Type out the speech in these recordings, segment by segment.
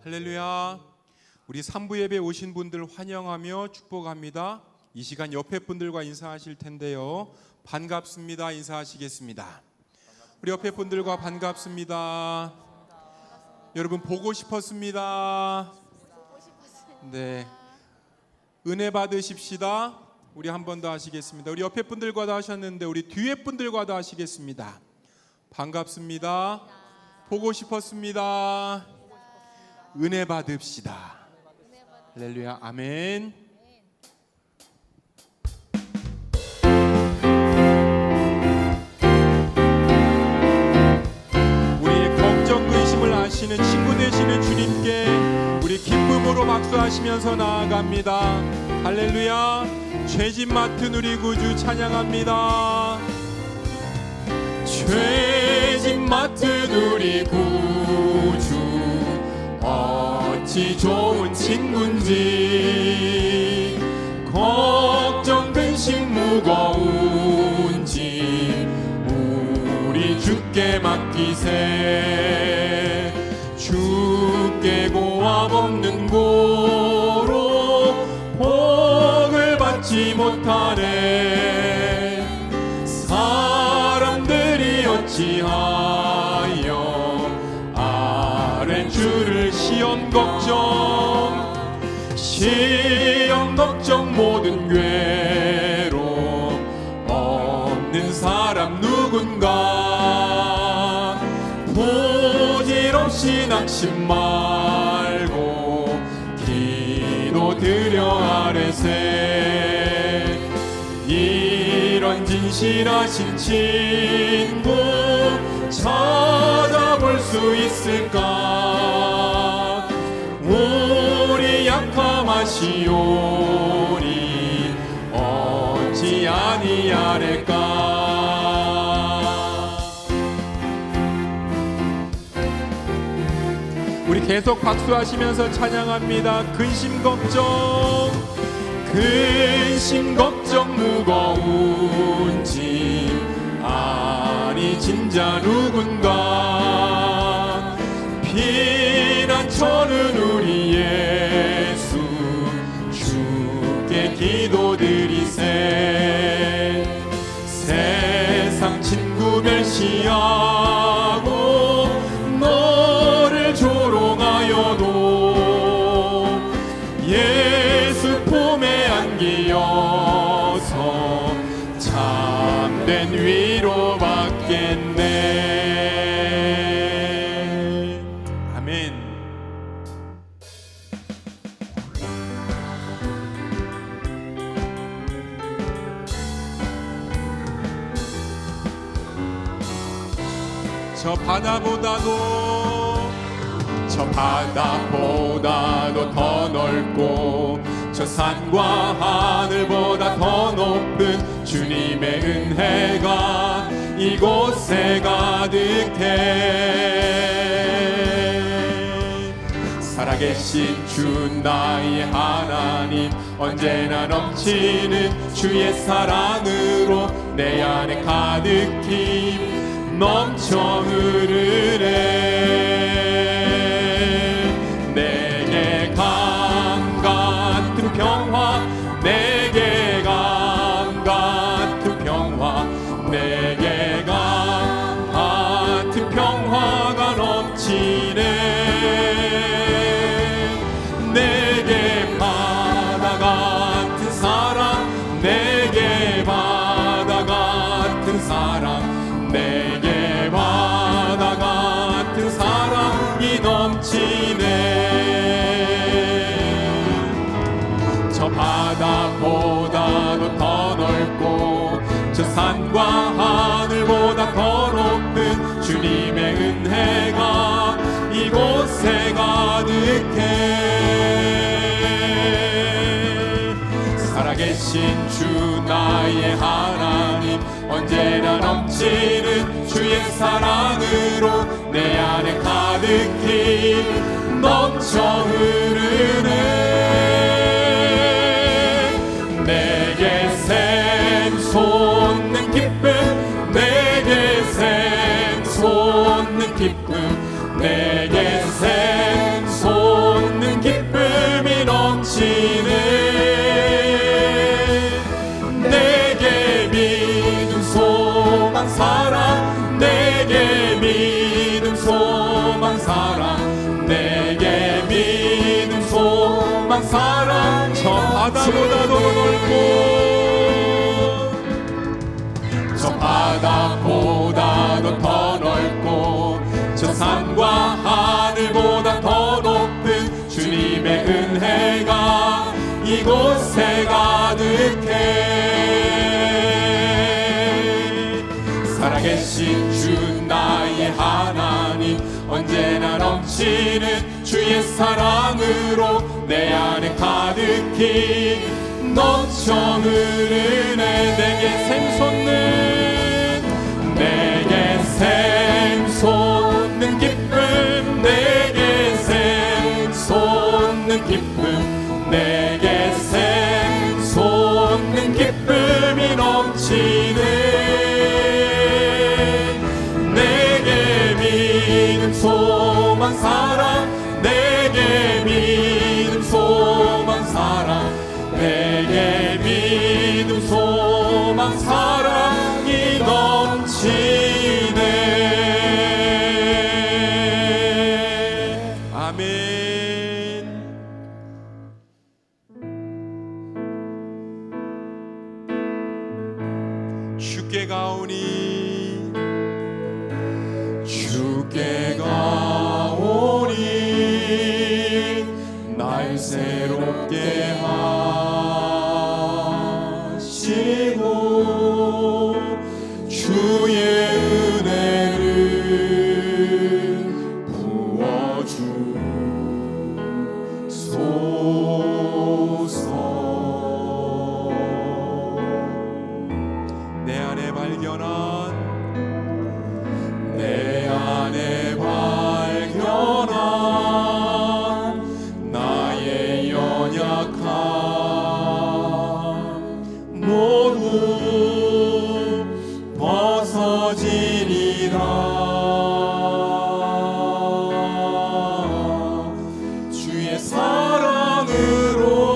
할렐루야. 우리 3부 예배 오신 분들 환영하며 축복합니다. 이 시간 옆에 분들과 인사하실 텐데요. 반갑습니다. 인사하시겠습니다. 우리 옆에 분들과 반갑습니다. 여러분 보고 싶었습니다. 네. 은혜 받으십시다. 우리 한 번 더 하시겠습니다. 우리 옆에 분들과도 하셨는데 우리 뒤에 분들과도 하시겠습니다. 반갑습니다. 보고 싶었습니다. 은혜 받읍시다. 할렐루야. 아멘. 우리의 걱정 근심을 아시는 친구 되시는 주님께 우리 기쁨으로 박수하시면서 나아갑니다. 할렐루야. 죄짐 맡은 우리 구주 찬양합니다. 죄짐 맡은 우리 구주 어찌 좋은 친군지, 걱정 근심 무거운 짐 우리 주께 맡기세. 주께 고함 없는 고로 복을 받지 못하네. 사람들이 어찌하여 주를 시험 걱정 모든 괴로움 없는 사람 누군가. 부질없이 낙심 말고 기도드려 아뢰세. 이런 진실하신 친구 찾아볼 수 있을까? 우리 약함하시오니 어찌 아니하릴까? 우리 계속 박수하시면서 찬양합니다. 근심 걱정 무거운 짐 아니 진짜 누군가. 피난처는 우리 예수 주께 기도드리세. 세상 친구 멸시하고 너를 조롱하여도 예수 품에 안기어서 참된 위로 받겠네. 아멘. 저 바다보다도 더 넓고 저 산과 하늘보다 더 높은 주님의 은혜가 이곳에 가득해. 살아계신 주 나의 하나님 언제나 넘치는 주의 사랑으로 내 안에 가득히 넘쳐 흐르네. 내게 강 같은 평화, 내게 강 같은 평화, 내게 강 같은 평화가 넘치네. 내게 바다 같은 사랑, 내게 바다 같은 사랑, 내게 바다 같은 사랑이 넘치네. 저 바다보다도 더 넓고 저 산과 하늘보다 더 높은 주님의 은혜가 이곳에 가득해. 살아계신 주 나의 하나님 언제나 넘치는 주의 사랑으로 내 안에 가득히 넘쳐 흐르네. 내게 샘솟는 기쁨, 내게 샘솟는 기쁨, 내게 샘솟는 바다보다도 더 넓고 저 산과 하늘보다 더 높은 주님의 은혜가 이곳에 가득해. 살아계신 주 나의 하나님 언제나 넘치는 주의 사랑으로 내 안에 가득히 넘쳐 흐르네. 내게 샘솟는 기쁨, 내게 샘솟는 기쁨, 내게 샘솟는 기쁨이 넘치네. 내게 믿음 소망 사랑, 내게 믿음 소망 사랑, 내게 믿음 소망 사랑이 넘치네. 아멘. 주께 가오니 주께 가오니 날 새롭게 하시고 주의 은혜를 부어주소서. 내 안에 발견한 나의 연약함 모두 벗어지리라. 주의 사랑으로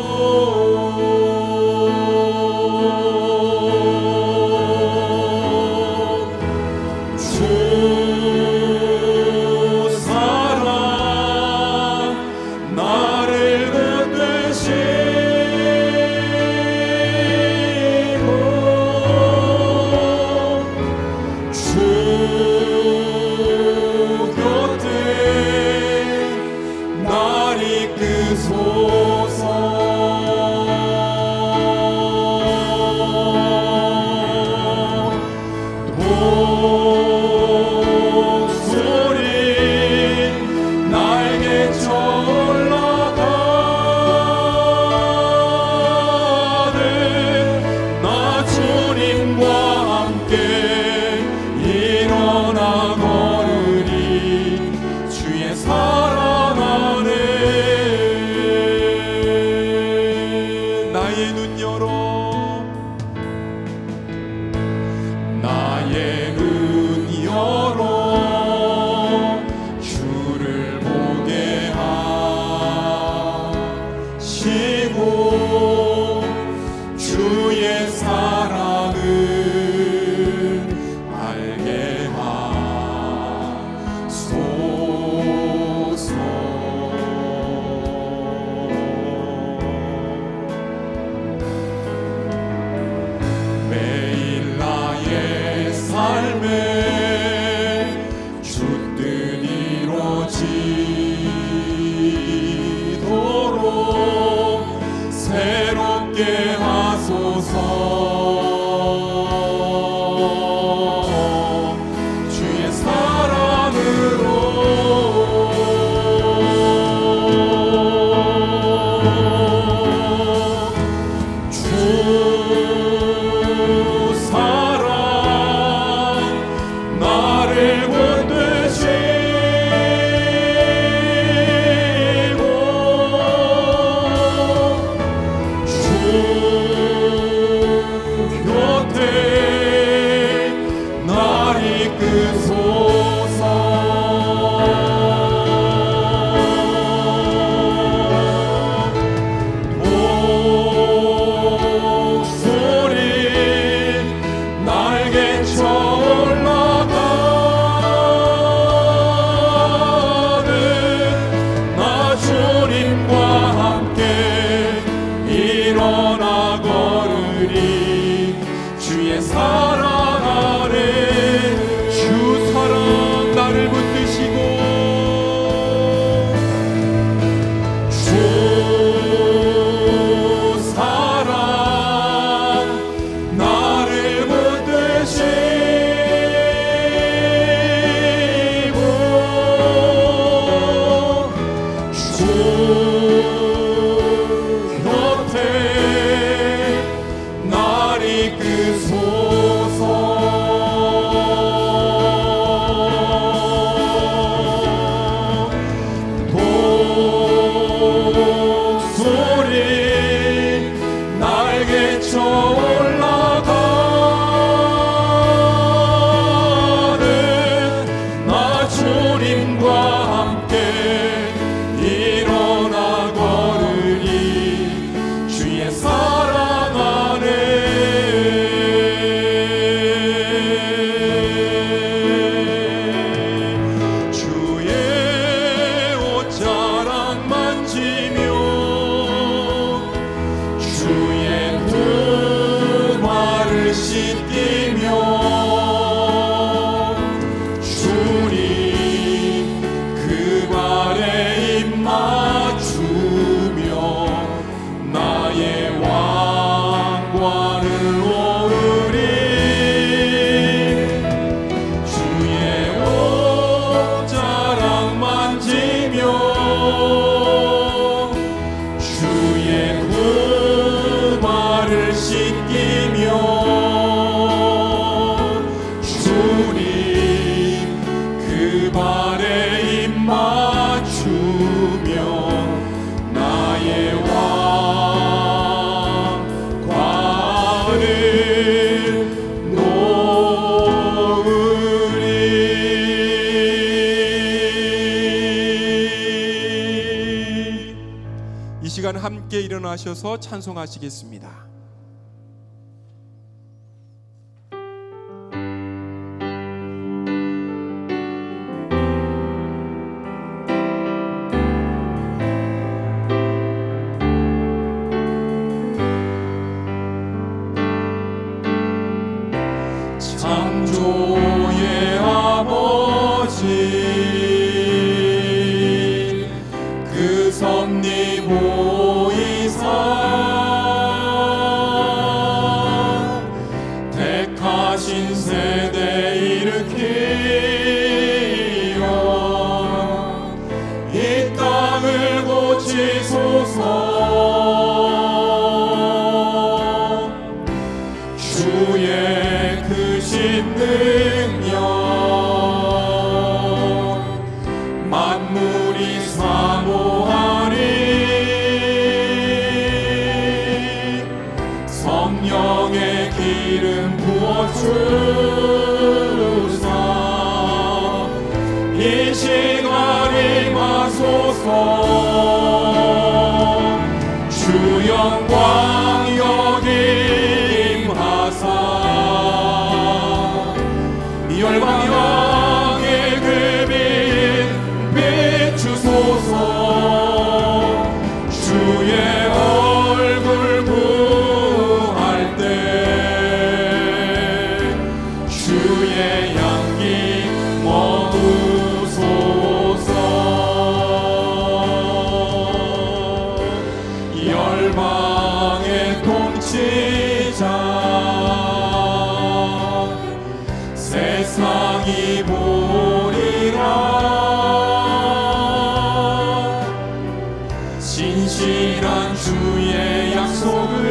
일어나 걸으리 주의 사랑 아래 그 발에 입 맞추며 나의 왕관을 놓으리. 이 시간 함께 일어나셔서 찬송하시겠습니다. 창조의 아버지 그 섭리 보이사 택하신 세대 일으키어 이 땅을 고치소서. 주의 크신 능력 만물이 사모하리. 성령의 기름 부어주사 이 시간 임하소서. 주 영광 여기 임하사 열방 향해 그 빛 비추소서. 주의 얼굴 구할 때 주의 향기 머무소서. 열방의 통치자 세상이 보리라. 신실한 주의 약속으로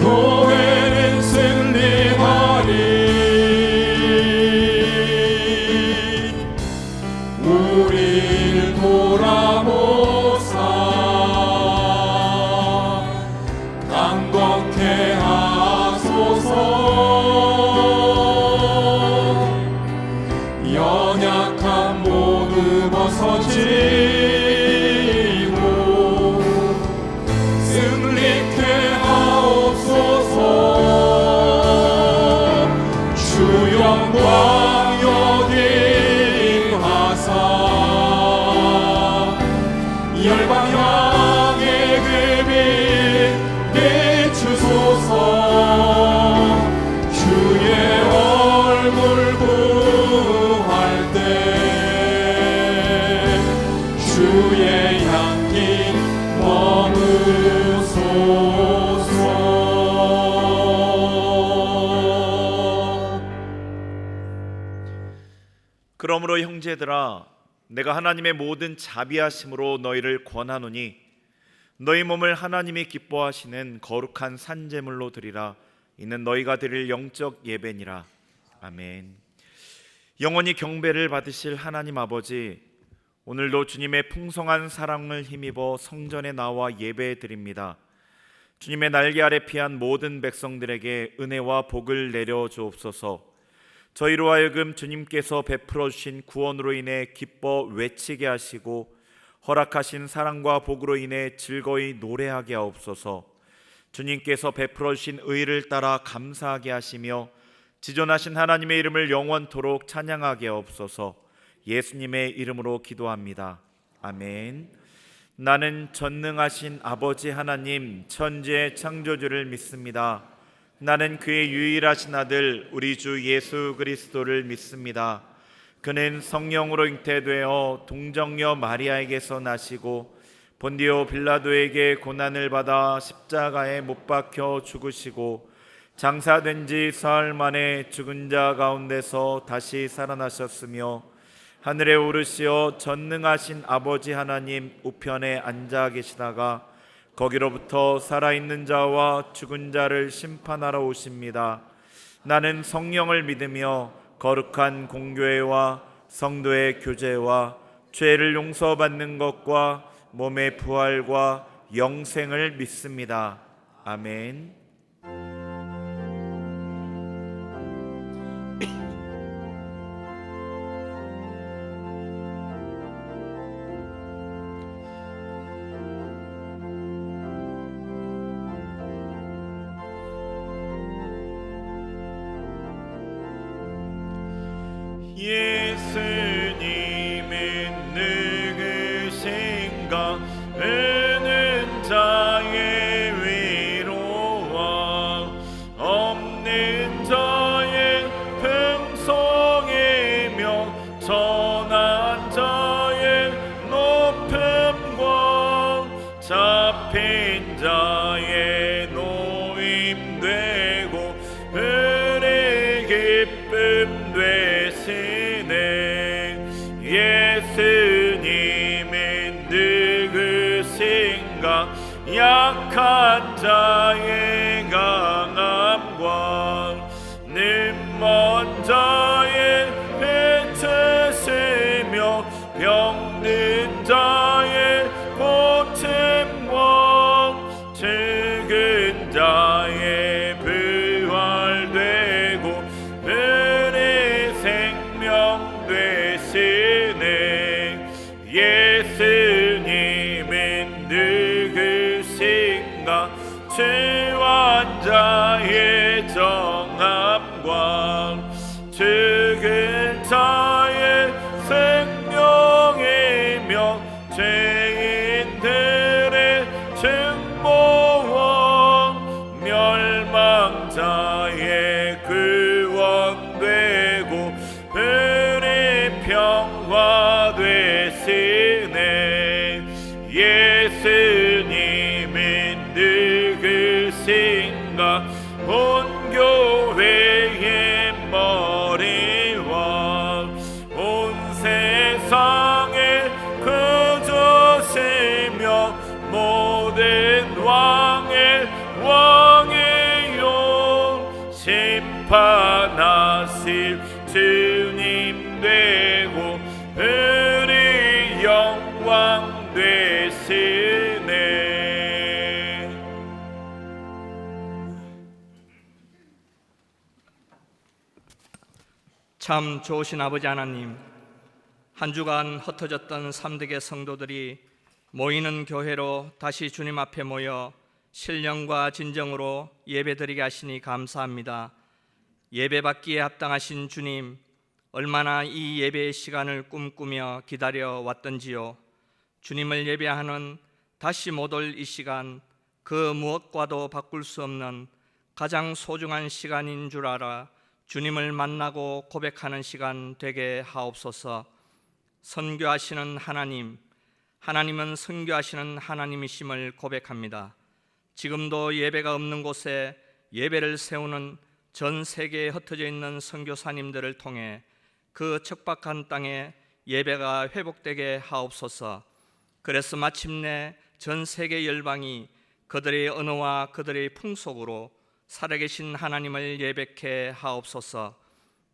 교회는 승리하리. 우릴 돌아보사 강건케 연약함 모두 벗어지고 승리케 하옵소서. 주 영광 여기 임하사 열방 향해 그 빛 비추소서. 주의 얼굴 구할 때 주의 향기 머무소서. 그러므로 형제들아 내가 하나님의 모든 자비하심으로 너희를 권하노니 너희 몸을 하나님이 기뻐하시는 거룩한 산제물로 드리라. 이는 너희가 드릴 영적 예배니라. 아멘. 영원히 경배를 받으실 하나님 아버지, 오늘도 주님의 풍성한 사랑을 힘입어 성전에 나와 예배드립니다. 주님의 날개 아래 피한 모든 백성들에게 은혜와 복을 내려 주옵소서. 저희로 하여금 주님께서 베풀어 주신 구원으로 인해 기뻐 외치게 하시고 허락하신 사랑과 복으로 인해 즐거이 노래하게 하옵소서. 주님께서 베풀어 주신 의를 따라 감사하게 하시며 지존하신 하나님의 이름을 영원토록 찬양하게 하옵소서. 예수님의 이름으로 기도합니다. 아멘. 나는 전능하신 아버지 하나님 천지의 창조주를 믿습니다. 나는 그의 유일하신 아들 우리 주 예수 그리스도를 믿습니다. 그는 성령으로 잉태되어 동정녀 마리아에게서 나시고 본디오 빌라도에게 고난을 받아 십자가에 못 박혀 죽으시고 장사된 지 사흘 만에 죽은 자 가운데서 다시 살아나셨으며 하늘에 오르시어 전능하신 아버지 하나님 우편에 앉아 계시다가 거기로부터 살아있는 자와 죽은 자를 심판하러 오십니다. 나는 성령을 믿으며 거룩한 공교회와 성도의 교제와 죄를 용서받는 것과 몸의 부활과 영생을 믿습니다. 아멘. 예수님은 누구신가? 은은 자의 위로와 없는 자의 풍성이며 전한 자의 높음과 잡힌 자의 노임되고 은의 기쁨 되시네. 예수님은 누구신가? 약한 자의 강함과 눈먼 자의 빛으시며 병든 자의 고침과 죽은 자의 부활되고 은의 생명 되시네. 예수님은 누구신가? 죄한 자의 정함과 죽은 자의 생명이며 죄인들의 증보와 멸망자의 구원되고 은의 평화 되시네. 예수님은 누구신가? 온 교회의 머리와 온 세상의 구주시며 모든 왕의 왕이요 심판하실 주님 되고 은의 영광 되시네. 참 좋으신 아버지 하나님, 한 주간 흩어졌던 삼대계 성도들이 모이는 교회로 다시 주님 앞에 모여 신령과 진정으로 예배드리게 하시니 감사합니다. 예배받기에 합당하신 주님, 얼마나 이 예배의 시간을 꿈꾸며 기다려 왔던지요. 주님을 예배하는 다시 못 올 이 시간, 그 무엇과도 바꿀 수 없는 가장 소중한 시간인 줄 알아 주님을 만나고 고백하는 시간 되게 하옵소서. 선교하시는 하나님, 하나님은 선교하시는 하나님이심을 고백합니다. 지금도 예배가 없는 곳에 예배를 세우는 전 세계에 흩어져 있는 선교사님들을 통해 그 척박한 땅에 예배가 회복되게 하옵소서. 그래서 마침내 전 세계 열방이 그들의 언어와 그들의 풍속으로 살아계신 하나님을 예배케 하옵소서.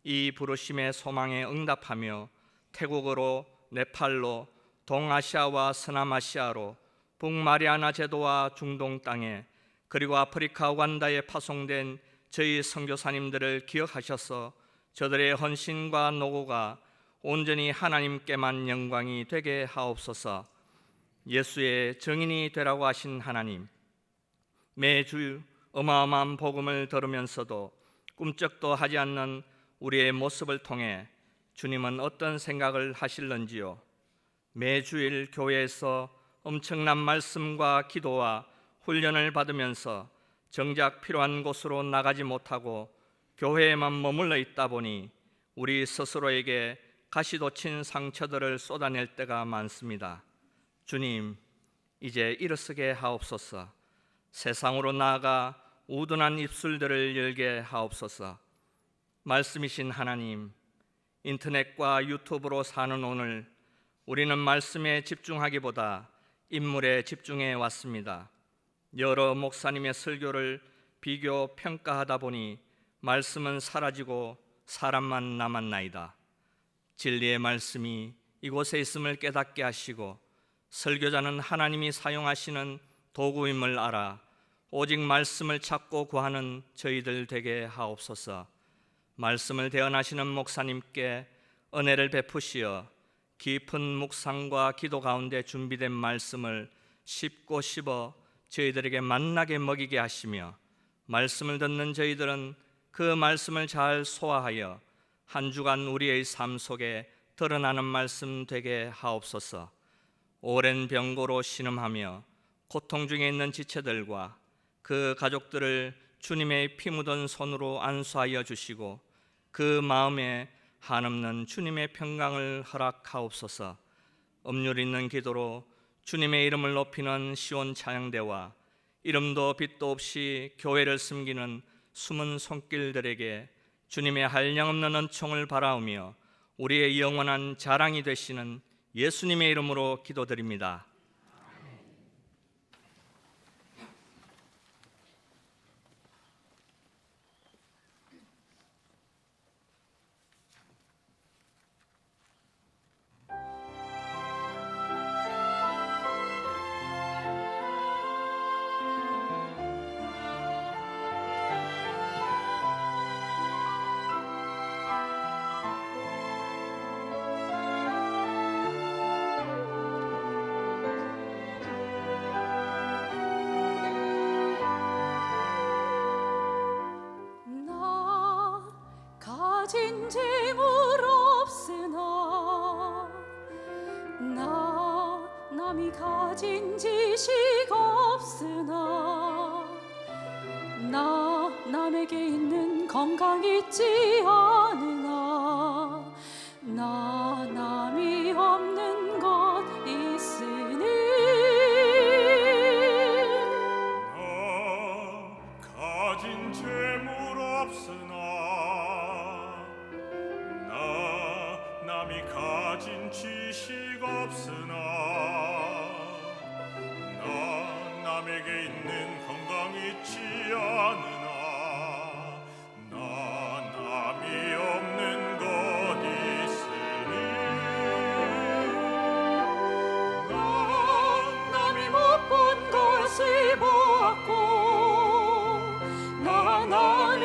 이 부르심의 소망에 응답하며 태국어로, 네팔로, 동아시아와 서남아시아로, 북마리아나 제도와 중동 땅에, 그리고 아프리카 우간다에 파송된 저희 선교사님들을 기억하셔서 저들의 헌신과 노고가 온전히 하나님께만 영광이 되게 하옵소서. 예수의 증인이 되라고 하신 하나님, 매주 어마어마한 복음을 들으면서도 꿈쩍도 하지 않는 우리의 모습을 통해 주님은 어떤 생각을 하실런지요. 매주일 교회에서 엄청난 말씀과 기도와 훈련을 받으면서 정작 필요한 곳으로 나가지 못하고 교회에만 머물러 있다 보니 우리 스스로에게 가시돋친 상처들을 쏟아낼 때가 많습니다. 주님, 이제 일어서게 하옵소서. 세상으로 나아가 우둔한 입술들을 열게 하옵소서. 말씀이신 하나님, 인터넷과 유튜브로 사는 오늘 우리는 말씀에 집중하기보다 인물에 집중해 왔습니다. 여러 목사님의 설교를 비교 평가하다 보니 말씀은 사라지고 사람만 남았나이다. 진리의 말씀이 이곳에 있음을 깨닫게 하시고 설교자는 하나님이 사용하시는 도구임을 알아 오직 말씀을 찾고 구하는 저희들 되게 하옵소서. 말씀을 대언하시는 목사님께 은혜를 베푸시어 깊은 묵상과 기도 가운데 준비된 말씀을 쉽고 씹어 저희들에게 만나게 먹이게 하시며 말씀을 듣는 저희들은 그 말씀을 잘 소화하여 한 주간 우리의 삶 속에 드러나는 말씀 되게 하옵소서. 오랜 병고로 신음하며 고통 중에 있는 지체들과 그 가족들을 주님의 피 묻은 손으로 안수하여 주시고 그 마음에 한없는 주님의 평강을 허락하옵소서. 음률 있는 기도로 주님의 이름을 높이는 시온 찬양대와 이름도 빛도 없이 교회를 섬기는 숨은 손길들에게 주님의 한량없는 은총을 바라오며 우리의 영원한 자랑이 되시는 예수님의 이름으로 기도드립니다. 가진 재물 없으나 나 남이 가진 지식 없으나 나 남에게 있는 건강 있지 않으나 나 남이 없는 것 있으니 나 가진 재물 없으나 나 남이 가진 지식 없으나 나 남에게 있는 건강 있지 않으나 나 남이 없는 것 있으니 나 남이 못 본 것을 보았고 나 남이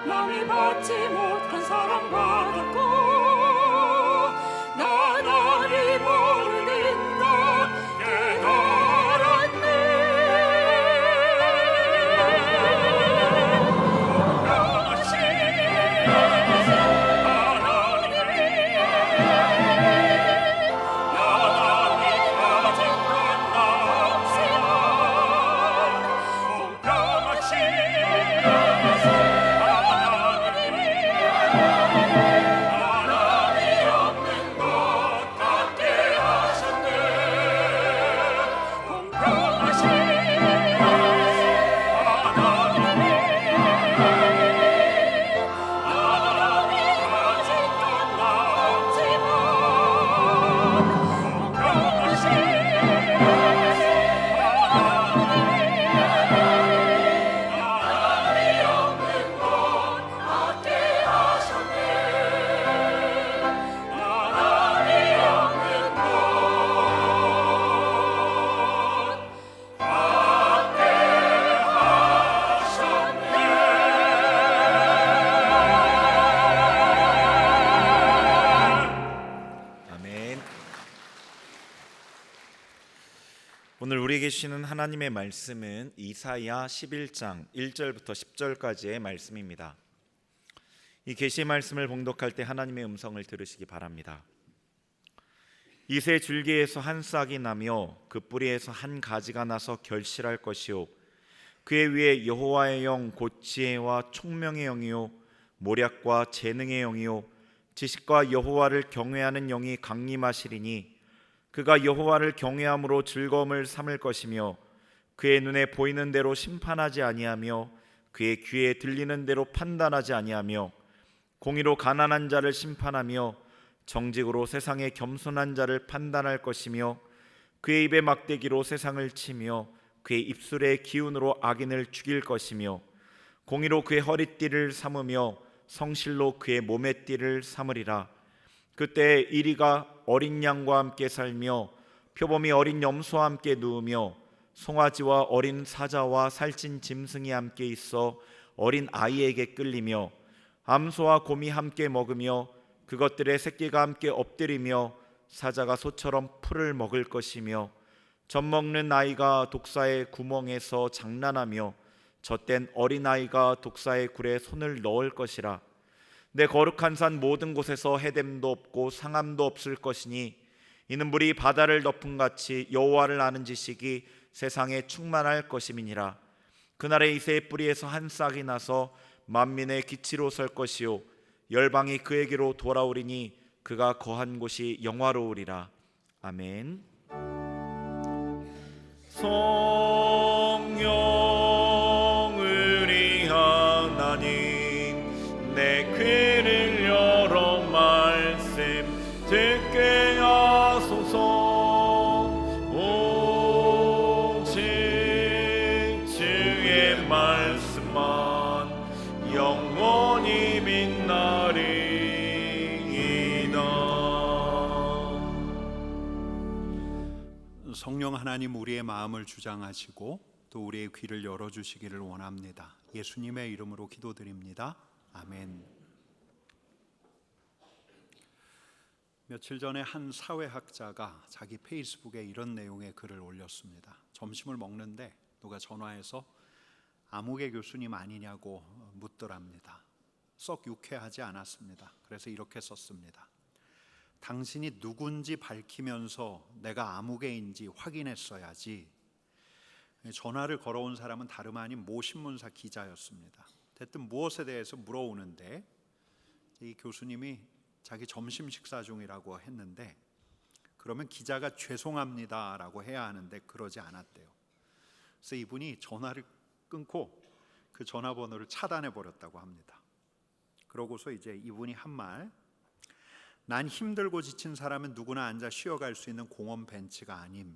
남이 받지 못한 사랑 받았고 나 남이 모르는 것 깨달았네. 공평하신 오늘 우리에게 주시는 하나님의 말씀은 이사야 11장 1절부터 10절까지의 말씀입니다. 이 계시의 말씀을 봉독할 때 하나님의 음성을 들으시기 바랍니다. 이새 줄기에서 한 싹이 나며 그 뿌리에서 한 가지가 나서 결실할 것이요 그의 위에 여호와의 영 곧 지혜와 총명의 영이요 모략과 재능의 영이요 지식과 여호와를 경외하는 영이 강림하시리니 그가 여호와를 경외함으로 즐거움을 삼을 것이며 그의 눈에 보이는 대로 심판하지 아니하며 그의 귀에 들리는 대로 판단하지 아니하며 공의로 가난한 자를 심판하며 정직으로 세상의 겸손한 자를 판단할 것이며 그의 입에 막대기로 세상을 치며 그의 입술의 기운으로 악인을 죽일 것이며 공의로 그의 허리띠를 삼으며 성실로 그의 몸의 띠를 삼으리라. 그때 이리가 어린 양과 함께 살며 표범이 어린 염소와 함께 누우며 송아지와 어린 사자와 살찐 짐승이 함께 있어 어린 아이에게 끌리며 암소와 곰이 함께 먹으며 그것들의 새끼가 함께 엎드리며 사자가 소처럼 풀을 먹을 것이며 젖먹는 아이가 독사의 구멍에서 장난하며 젖된 어린아이가 독사의 굴에 손을 넣을 것이라. 내 거룩한 산 모든 곳에서 해됨도 없고 상함도 없을 것이니 이는 물이 바다를 덮음같이 여호와를 아는 지식이 세상에 충만할 것임이니라. 그날에 이새의 뿌리에서 한 싹이 나서 만민의 기치로 설 것이요 열방이 그에게로 돌아오리니 그가 거한 곳이 영화로우리라. 아멘. 성령을 이 하나님 내 귀를 열어 말씀 듣게 하소서. 오직 주의 말씀만 영원히 빛나리이다. 성령 하나님 우리의 마음을 주장하시고 또 우리의 귀를 열어주시기를 원합니다. 예수님의 이름으로 기도드립니다. 아멘. 며칠 전에 한 사회학자가 자기 페이스북에 이런 내용의 글을 올렸습니다. 점심을 먹는데 누가 전화해서 아무개 교수님 아니냐고 묻더랍니다. 썩 유쾌하지 않았습니다. 그래서 이렇게 썼습니다. 당신이 누군지 밝히면서 내가 아무개인지 확인했어야지. 전화를 걸어온 사람은 다름 아닌 모 신문사 기자였습니다. 대뜸 무엇에 대해서 물어오는데 이 교수님이 자기 점심 식사 중이라고 했는데 그러면 기자가 죄송합니다라고 해야 하는데 그러지 않았대요. 그래서 이분이 전화를 끊고 그 전화번호를 차단해 버렸다고 합니다. 그러고서 이제 이분이 한 말, 난 힘들고 지친 사람은 누구나 앉아 쉬어갈 수 있는 공원 벤치가 아님.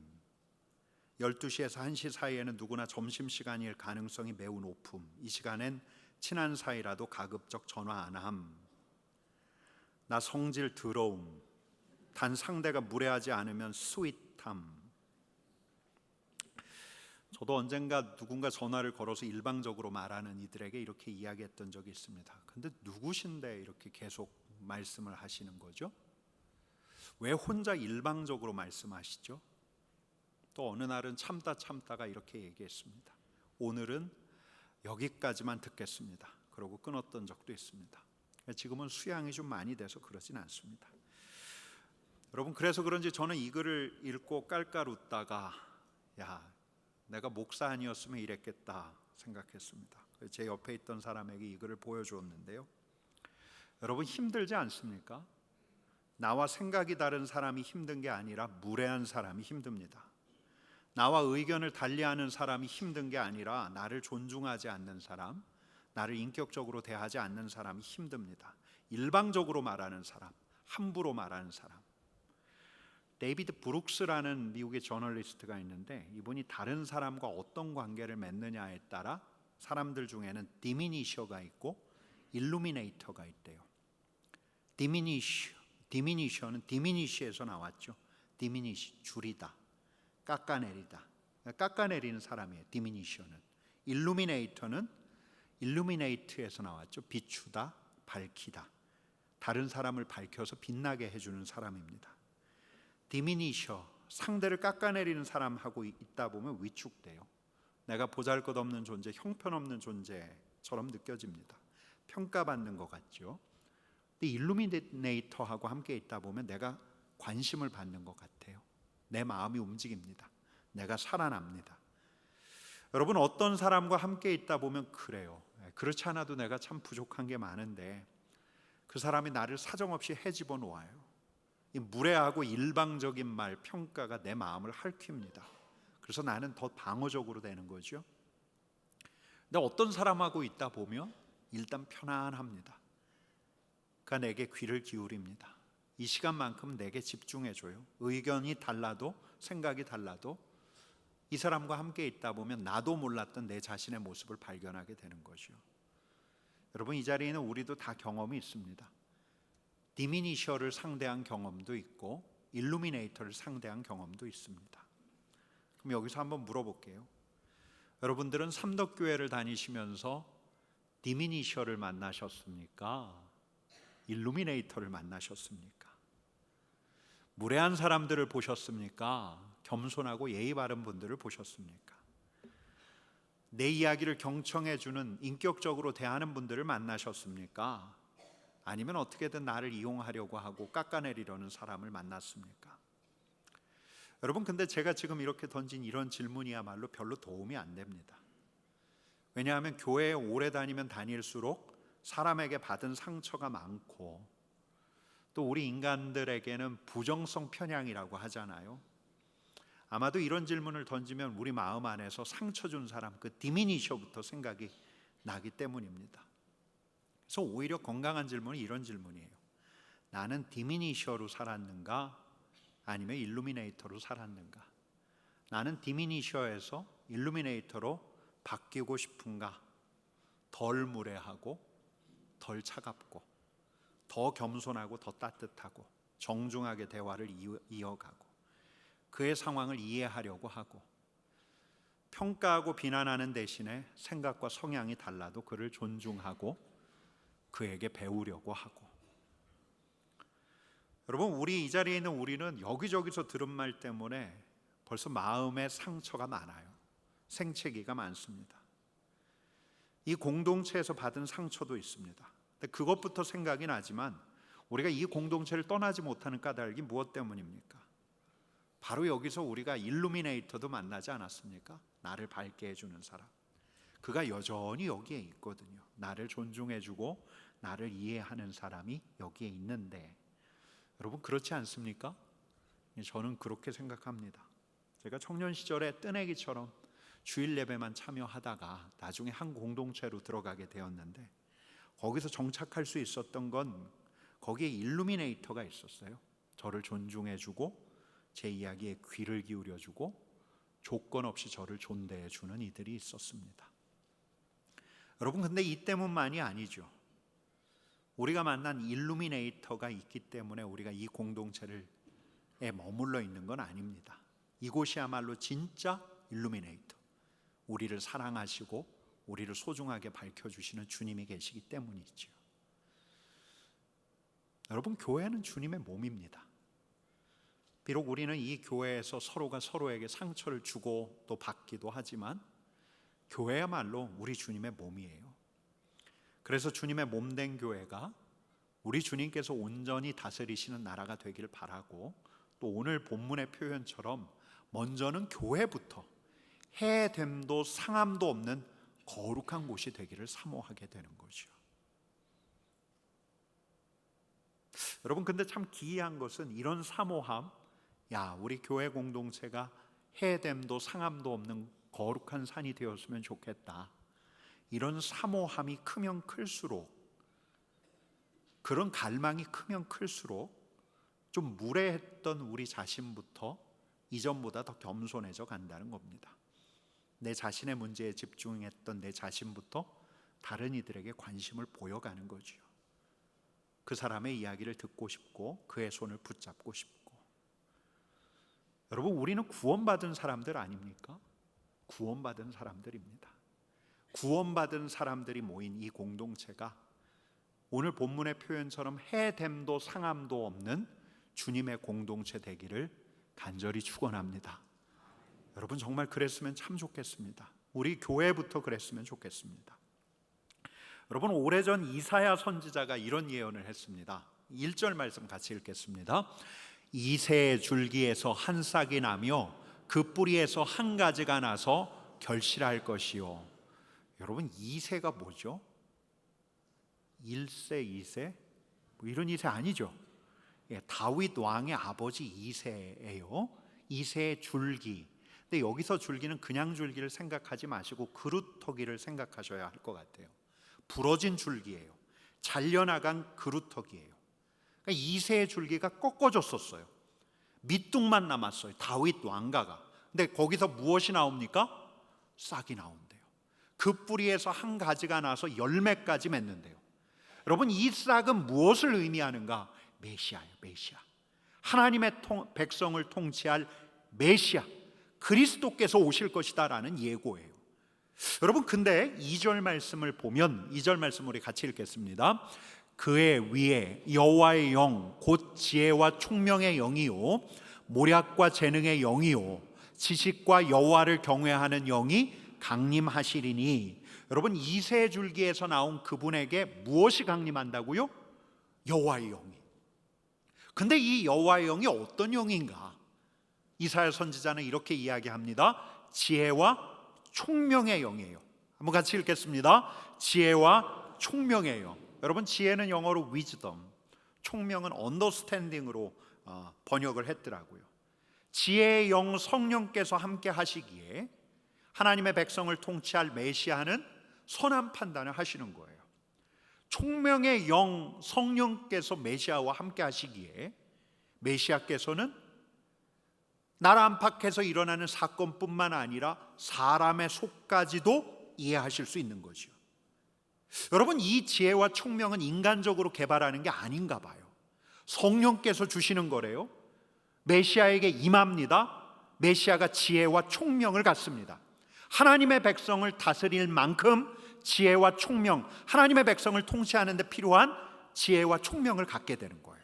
12시에서 1시 사이에는 누구나 점심시간일 가능성이 매우 높음. 이 시간엔 친한 사이라도 가급적 전화 안 함. 나 성질 더러움. 단 상대가 무례하지 않으면 스윗함. 저도 언젠가 누군가 전화를 걸어서 일방적으로 말하는 이들에게 이렇게 이야기했던 적이 있습니다. 근데 누구신데 이렇게 계속 말씀을 하시는 거죠? 왜 혼자 일방적으로 말씀하시죠? 또 어느 날은 참다가 이렇게 얘기했습니다. 오늘은 여기까지만 듣겠습니다. 그러고 끊었던 적도 있습니다. 지금은 수양이 좀 많이 돼서 그러진 않습니다. 여러분, 그래서 그런지 저는 이 글을 읽고 깔깔 웃다가 내가 목사 아니었으면 이랬겠다 생각했습니다. 제 옆에 있던 사람에게 이 글을 보여주었는데요. 여러분, 힘들지 않습니까? 나와 생각이 다른 사람이 힘든 게 아니라 무례한 사람이 힘듭니다. 나와 의견을 달리하는 사람이 힘든 게 아니라 나를 존중하지 않는 사람, 나를 인격적으로 대하지 않는 사람이 힘듭니다. 일방적으로 말하는 사람, 함부로 말하는 사람. 데이비드 브룩스라는 미국의 저널리스트가 있는데, 이분이 다른 사람과 어떤 관계를 맺느냐에 따라 사람들 중에는 디미니셔가 있고 일루미네이터가 있대요. 디미니셔는 디미니시에서 나왔죠. 디미니시, 줄이다, 깎아내리다, 깎아내리는 사람이에요. 디미니셔는. 일루미네이터는 일루미네이트에서 나왔죠. 비추다, 밝히다, 다른 사람을 밝혀서 빛나게 해주는 사람입니다. 디미니셔, 상대를 깎아내리는 사람하고 있다 보면 위축돼요. 내가 보잘것없는 존재, 형편없는 존재처럼 느껴집니다. 평가받는 것 같죠. 근데 일루미네이터하고 함께 있다 보면 내가 관심을 받는 것 같아요. 내 마음이 움직입니다. 내가 살아납니다. 여러분, 어떤 사람과 함께 있다 보면 그래요. 그렇지 않아도 내가 참 부족한 게 많은데 그 사람이 나를 사정없이 헤집어 놓아요. 이 무례하고 일방적인 말, 평가가 내 마음을 핥힙니다. 그래서 나는 더 방어적으로 되는 거죠. 근데 어떤 사람하고 있다 보면 일단 편안합니다. 그가 내게 귀를 기울입니다. 이 시간만큼 내게 집중해줘요. 의견이 달라도, 생각이 달라도 이 사람과 함께 있다 보면 나도 몰랐던 내 자신의 모습을 발견하게 되는 거죠. 여러분, 이 자리에 있는 우리도 다 경험이 있습니다. 디미니셔를 상대한 경험도 있고 일루미네이터를 상대한 경험도 있습니다. 그럼 여기서 한번 물어볼게요. 여러분들은 삼덕교회를 다니시면서 디미니셔를 만나셨습니까? 일루미네이터를 만나셨습니까? 무례한 사람들을 보셨습니까? 겸손하고 예의 바른 분들을 보셨습니까? 내 이야기를 경청해 주는, 인격적으로 대하는 분들을 만나셨습니까? 아니면 어떻게든 나를 이용하려고 하고 깎아내리려는 사람을 만났습니까? 여러분, 근데 제가 지금 이렇게 던진 이런 질문이야말로 별로 도움이 안 됩니다. 왜냐하면 교회에 오래 다니면 다닐수록 사람에게 받은 상처가 많고 또 우리 인간들에게는 부정성 편향이라고 하잖아요. 아마도 이런 질문을 던지면 우리 마음 안에서 상처 준 사람, 그 디미니셔부터 생각이 나기 때문입니다. 그래서 오히려 건강한 질문이 이런 질문이에요. 나는 디미니셔로 살았는가? 아니면 일루미네이터로 살았는가? 나는 디미니셔에서 일루미네이터로 바뀌고 싶은가? 덜 무례하고 덜 차갑고 더 겸손하고 더 따뜻하고 정중하게 대화를 이어가고 그의 상황을 이해하려고 하고 평가하고 비난하는 대신에 생각과 성향이 달라도 그를 존중하고 그에게 배우려고 하고. 여러분, 우리 이 자리에 있는 우리는 여기저기서 들은 말 때문에 벌써 마음에 상처가 많아요. 생채기가 많습니다. 이 공동체에서 받은 상처도 있습니다. 근데 그것부터 생각이 나지만 우리가 이 공동체를 떠나지 못하는 까닭이 무엇 때문입니까? 바로 여기서 우리가 일루미네이터도 만나지 않았습니까? 나를 밝게 해주는 사람. 그가 여전히 여기에 있거든요. 나를 존중해주고 나를 이해하는 사람이 여기에 있는데, 여러분 그렇지 않습니까? 저는 그렇게 생각합니다. 제가 청년 시절에 뜨내기처럼 주일 예배만 참여하다가 나중에 한 공동체로 들어가게 되었는데, 거기서 정착할 수 있었던 건 거기에 일루미네이터가 있었어요. 저를 존중해주고 제 이야기에 귀를 기울여주고 조건 없이 저를 존대해주는 이들이 있었습니다. 여러분, 근데 이 때문만이 아니죠. 우리가 만난 일루미네이터가 있기 때문에 우리가 이 공동체에 머물러 있는 건 아닙니다. 이곳이야말로 진짜 일루미네이터, 우리를 사랑하시고 우리를 소중하게 밝혀주시는 주님이 계시기 때문이죠. 여러분, 교회는 주님의 몸입니다. 비록 우리는 이 교회에서 서로가 서로에게 상처를 주고 또 받기도 하지만 교회야말로 우리 주님의 몸이에요. 그래서 주님의 몸된 교회가 우리 주님께서 온전히 다스리시는 나라가 되길 바라고, 또 오늘 본문의 표현처럼 먼저는 교회부터 해됨도 상함도 없는 거룩한 곳이 되기를 사모하게 되는 거죠. 여러분, 근데 참 기이한 것은 이런 사모함, 우리 교회 공동체가 해됨도 상함도 없는 거룩한 산이 되었으면 좋겠다, 이런 사모함이 크면 클수록, 그런 갈망이 크면 클수록 좀 무례했던 우리 자신부터 이전보다 더 겸손해져 간다는 겁니다. 내 자신의 문제에 집중했던 내 자신부터 다른 이들에게 관심을 보여가는 거죠. 그 사람의 이야기를 듣고 싶고 그의 손을 붙잡고 싶고. 여러분, 우리는 구원받은 사람들 아닙니까? 구원받은 사람들입니다. 구원받은 사람들이 모인 이 공동체가 오늘 본문의 표현처럼 해됨도 상함도 없는 주님의 공동체 되기를 간절히 축원합니다. 여러분, 정말 그랬으면 참 좋겠습니다. 우리 교회부터 그랬으면 좋겠습니다. 여러분, 오래전 이사야 선지자가 이런 예언을 했습니다. 1절 말씀 같이 읽겠습니다. 이새의 줄기에서 한 싹이 나며 그 뿌리에서 한 가지가 나서 결실할 것이요. 여러분, 이새가 뭐죠? 1세, 2세? 뭐 이런 이새 아니죠. 다윗 왕의 아버지 이새예요. 이새의 줄기. 근데 여기서 줄기는 그냥 줄기를 생각하지 마시고 그루터기를 생각하셔야 할 것 같아요. 부러진 줄기예요. 잘려나간 그루터기예요. 그러니까 이새의 줄기가 꺾어졌었어요. 밑둥만 남았어요. 다윗 왕가가. 근데 거기서 무엇이 나옵니까? 싹이 나온대요. 그 뿌리에서 한 가지가 나서 열매까지 맺는데요. 여러분, 이 싹은 무엇을 의미하는가? 메시아예요. 메시아. 하나님의 백성을 통치할 메시아, 그리스도께서 오실 것이다라는 예고예요. 여러분, 근데 2절 말씀을 보면, 2절 말씀 우리 같이 읽겠습니다. 그의 위에 여호와의 영 곧 지혜와 총명의 영이요 모략과 재능의 영이요 지식과 여호와를 경외하는 영이 강림하시리니. 여러분, 이새 줄기에서 나온 그분에게 무엇이 강림한다고요? 여호와의 영이. 근데 이 여호와의 영이 어떤 영인가? 이사야 선지자는 이렇게 이야기합니다. 지혜와 총명의 영이에요. 한번 같이 읽겠습니다. 지혜와 총명의 영. 여러분, 지혜는 영어로 wisdom, 총명은 understanding으로 번역을 했더라고요. 지혜의 영 성령께서 함께 하시기에 하나님의 백성을 통치할 메시아는 선한 판단을 하시는 거예요. 총명의 영 성령께서 메시아와 함께 하시기에 메시아께서는 나라 안팎에서 일어나는 사건뿐만 아니라 사람의 속까지도 이해하실 수 있는 거죠. 여러분, 이 지혜와 총명은 인간적으로 개발하는 게 아닌가 봐요. 성령께서 주시는 거래요. 메시아에게 임합니다. 메시아가 지혜와 총명을 갖습니다. 하나님의 백성을 다스릴 만큼 지혜와 총명, 하나님의 백성을 통치하는 데 필요한 지혜와 총명을 갖게 되는 거예요.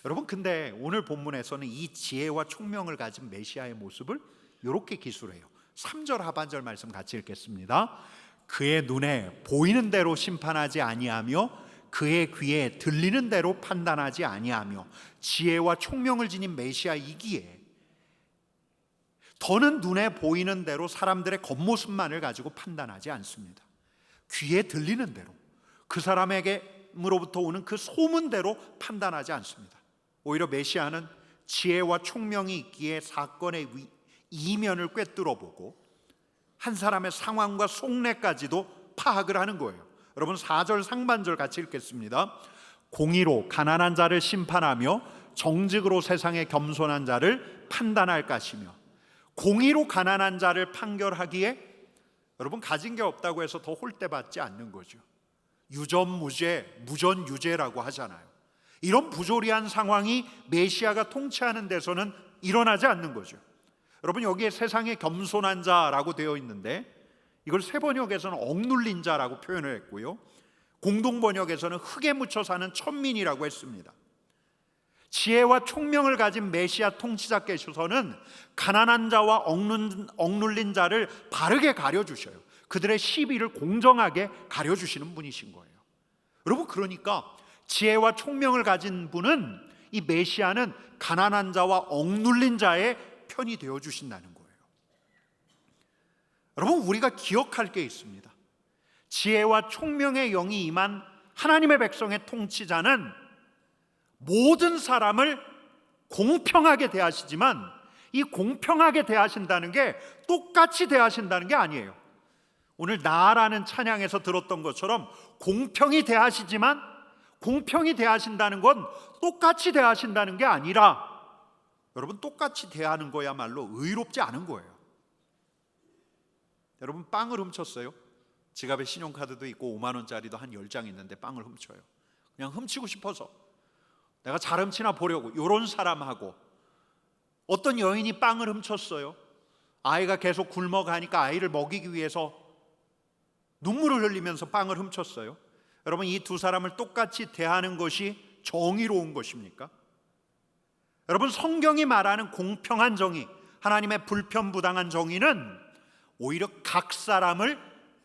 여러분, 근데 오늘 본문에서는 이 지혜와 총명을 가진 메시아의 모습을 이렇게 기술해요. 3절 하반절 말씀 같이 읽겠습니다. 그의 눈에 보이는 대로 심판하지 아니하며 그의 귀에 들리는 대로 판단하지 아니하며 지혜와 총명을 지닌 메시아이기에 더는 눈에 보이는 대로 사람들의 겉모습만을 가지고 판단하지 않습니다. 귀에 들리는 대로 그 사람에게로부터 오는 그 소문대로 판단하지 않습니다. 오히려 메시아는 지혜와 총명이 있기에 사건의 이면을 꿰뚫어보고 한 사람의 상황과 속내까지도 파악을 하는 거예요. 여러분, 4절 상반절 같이 읽겠습니다. 공의로 가난한 자를 심판하며 정직으로 세상의 겸손한 자를 판단할 것이며. 공의로 가난한 자를 판결하기에 여러분, 가진 게 없다고 해서 더 홀대받지 않는 거죠. 유전무죄, 무전유죄라고 하잖아요. 이런 부조리한 상황이 메시아가 통치하는 데서는 일어나지 않는 거죠. 여러분 여기에 세상에 겸손한 자라고 되어 있는데 이걸 세번역에서는 억눌린 자라고 표현을 했고요, 공동번역에서는 흙에 묻혀 사는 천민이라고 했습니다. 지혜와 총명을 가진 메시아 통치자께서는 가난한 자와 억눌린 자를 바르게 가려주셔요. 그들의 시비를 공정하게 가려주시는 분이신 거예요. 여러분, 그러니까 지혜와 총명을 가진 분은, 이 메시아는 가난한 자와 억눌린 자의 편이 되어 주신다는 거예요. 여러분, 우리가 기억할 게 있습니다. 지혜와 총명의 영이 임한 하나님의 백성의 통치자는 모든 사람을 공평하게 대하시지만, 이 공평하게 대하신다는 게 똑같이 대하신다는 게 아니에요. 오늘 나라는 찬양에서 들었던 것처럼 공평히 대하시지만, 공평히 대하신다는 건 똑같이 대하신다는 게 아니라, 여러분, 똑같이 대하는 거야말로 의롭지 않은 거예요. 여러분, 빵을 훔쳤어요. 지갑에 신용카드도 있고 5만 원짜리도 한 10장 있는데 빵을 훔쳐요. 그냥 훔치고 싶어서, 내가 잘 훔치나 보려고. 이런 사람하고 어떤 여인이 빵을 훔쳤어요. 아이가 계속 굶어가니까 아이를 먹이기 위해서 눈물을 흘리면서 빵을 훔쳤어요. 여러분, 이 두 사람을 똑같이 대하는 것이 정의로운 것입니까? 여러분, 성경이 말하는 공평한 정의, 하나님의 불편부당한 정의는 오히려 각 사람을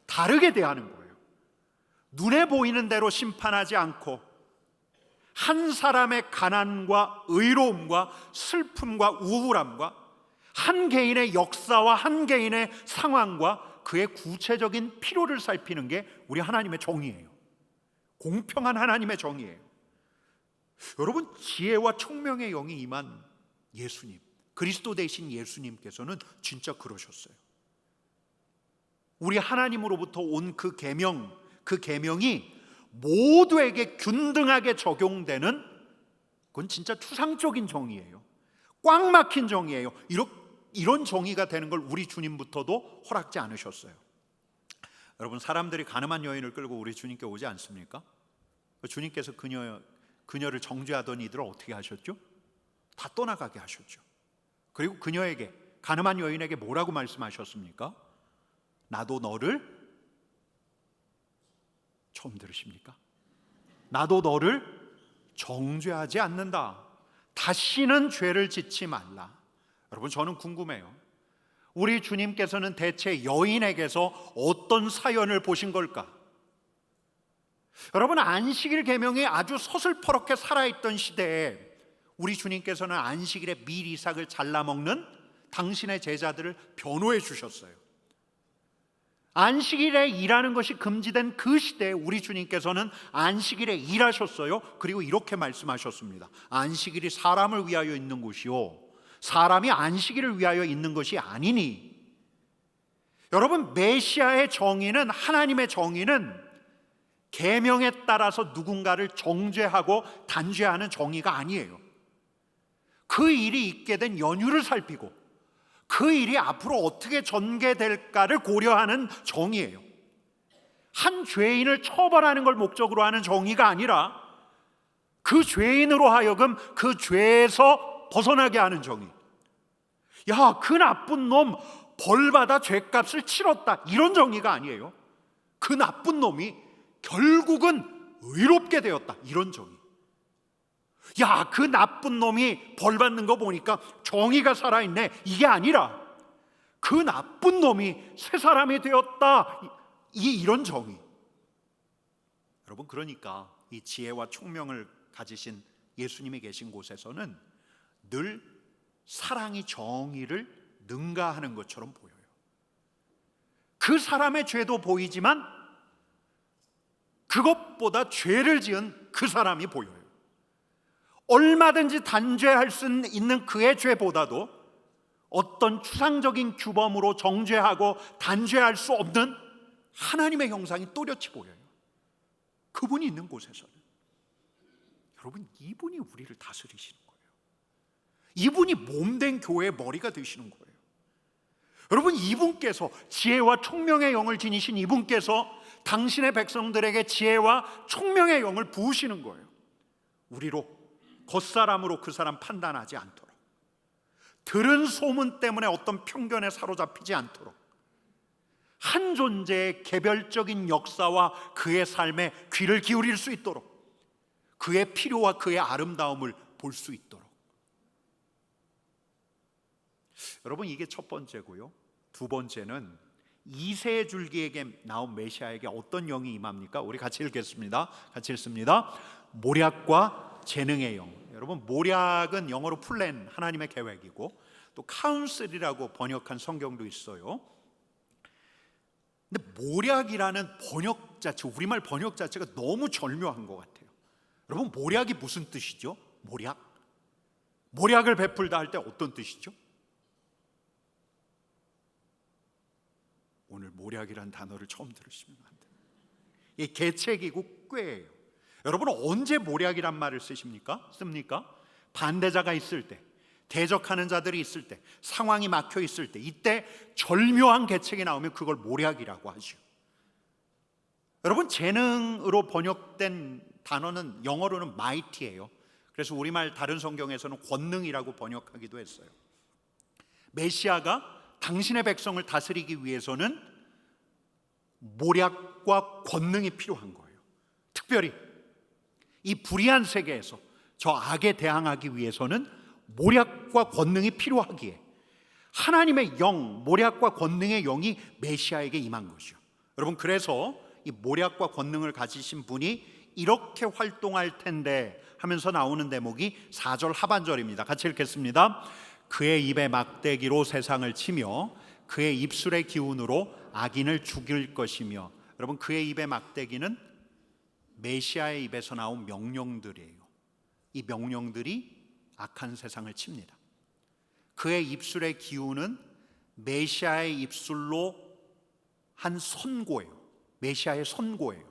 다르게 대하는 거예요. 눈에 보이는 대로 심판하지 않고 한 사람의 가난과 의로움과 슬픔과 우울함과 한 개인의 역사와 한 개인의 상황과 그의 구체적인 필요를 살피는 게 우리 하나님의 정의예요. 공평한 하나님의 정의예요. 여러분, 지혜와 총명의 영이 임한 예수님, 그리스도 되신 예수님께서는 진짜 그러셨어요. 우리 하나님으로부터 온 그 계명, 그 계명이 모두에게 균등하게 적용되는, 그건 진짜 추상적인 정의예요. 꽉 막힌 정의예요. 이런 정의가 되는 걸 우리 주님부터도 허락지 않으셨어요. 여러분, 사람들이 가늠한 여인을 끌고 우리 주님께 오지 않습니까? 주님께서 그녀를 정죄하던 이들을 어떻게 하셨죠? 다 떠나가게 하셨죠. 그리고 그녀에게, 가늠한 여인에게 뭐라고 말씀하셨습니까? 나도 너를, 처음 들으십니까? 나도 너를 정죄하지 않는다. 다시는 죄를 짓지 말라. 여러분, 저는 궁금해요. 우리 주님께서는 대체 여인에게서 어떤 사연을 보신 걸까? 여러분, 안식일 계명이 아주 서슬퍼렇게 살아있던 시대에 우리 주님께서는 안식일에 밀 이삭을 잘라 먹는 당신의 제자들을 변호해 주셨어요. 안식일에 일하는 것이 금지된 그 시대에 우리 주님께서는 안식일에 일하셨어요. 그리고 이렇게 말씀하셨습니다. 안식일이 사람을 위하여 있는 곳이요, 사람이 안식일을 위하여 있는 것이 아니니. 여러분, 메시아의 정의는, 하나님의 정의는 계명에 따라서 누군가를 정죄하고 단죄하는 정의가 아니에요. 그 일이 있게 된 연유를 살피고 그 일이 앞으로 어떻게 전개될까를 고려하는 정의예요. 한 죄인을 처벌하는 걸 목적으로 하는 정의가 아니라 그 죄인으로 하여금 그 죄에서 벗어나게 하는 정의. 야, 그 나쁜 놈 벌받아 죄값을 치렀다, 이런 정의가 아니에요. 그 나쁜 놈이 결국은 의롭게 되었다, 이런 정의. 야, 그 나쁜 놈이 벌 받는 거 보니까 정의가 살아있네, 이게 아니라 그 나쁜 놈이 새 사람이 되었다, 이런 정의. 여러분, 그러니까 이 지혜와 총명을 가지신 예수님이 계신 곳에서는 늘 사랑이 정의를 능가하는 것처럼 보여요. 그 사람의 죄도 보이지만 그것보다 죄를 지은 그 사람이 보여요. 얼마든지 단죄할 수 있는 그의 죄보다도 어떤 추상적인 규범으로 정죄하고 단죄할 수 없는 하나님의 형상이 또렷이 보여요. 그분이 있는 곳에서는. 여러분, 이분이 우리를 다스리시는 거예요. 이분이 몸된 교회의 머리가 되시는 거예요. 여러분, 이분께서, 지혜와 총명의 영을 지니신 이분께서 당신의 백성들에게 지혜와 총명의 영을 부으시는 거예요. 우리로, 겉사람으로 그 사람 판단하지 않도록, 들은 소문 때문에 어떤 편견에 사로잡히지 않도록 한 존재의 개별적인 역사와 그의 삶에 귀를 기울일 수 있도록, 그의 필요와 그의 아름다움을 볼 수 있도록. 여러분, 이게 첫 번째고요. 두 번째는 이세 줄기에게 나온 메시아에게 어떤 영이 임합니까? 우리 같이 읽겠습니다. 같이 읽습니다. 모략과 재능의 영. 여러분, 모략은 영어로 플랜, 하나님의 계획이고, 또 카운슬이라고 번역한 성경도 있어요. 근데 모략이라는 번역 자체, 우리말 번역 자체가 너무 절묘한 것 같아요. 여러분, 모략이 무슨 뜻이죠? 모략을 베풀다 할 때 어떤 뜻이죠? 오늘 모략이란 단어를 처음 들으시면 안 돼요. 이 계책이고 꾀예요. 여러분은 언제 모략이란 말을 씁니까? 반대자가 있을 때, 대적하는 자들이 있을 때, 상황이 막혀 있을 때, 이때 절묘한 계책이 나오면 그걸 모략이라고 하죠. 여러분, 재능으로 번역된 단어는 영어로는 mighty예요. 그래서 우리말 다른 성경에서는 권능이라고 번역하기도 했어요. 메시아가 당신의 백성을 다스리기 위해서는 모략과 권능이 필요한 거예요. 특별히 이 불의한 세계에서 저 악에 대항하기 위해서는 모략과 권능이 필요하기에 하나님의 영, 모략과 권능의 영이 메시아에게 임한 거죠. 여러분, 그래서 이 모략과 권능을 가지신 분이 이렇게 활동할 텐데 하면서 나오는 대목이 4절 하반절입니다. 같이 읽겠습니다. 그의 입에 막대기로 세상을 치며 그의 입술의 기운으로 악인을 죽일 것이며. 여러분, 그의 입에 막대기는 메시아의 입에서 나온 명령들이에요. 이 명령들이 악한 세상을 칩니다. 그의 입술의 기운은 메시아의 입술로 한 선고예요. 메시아의 선고예요.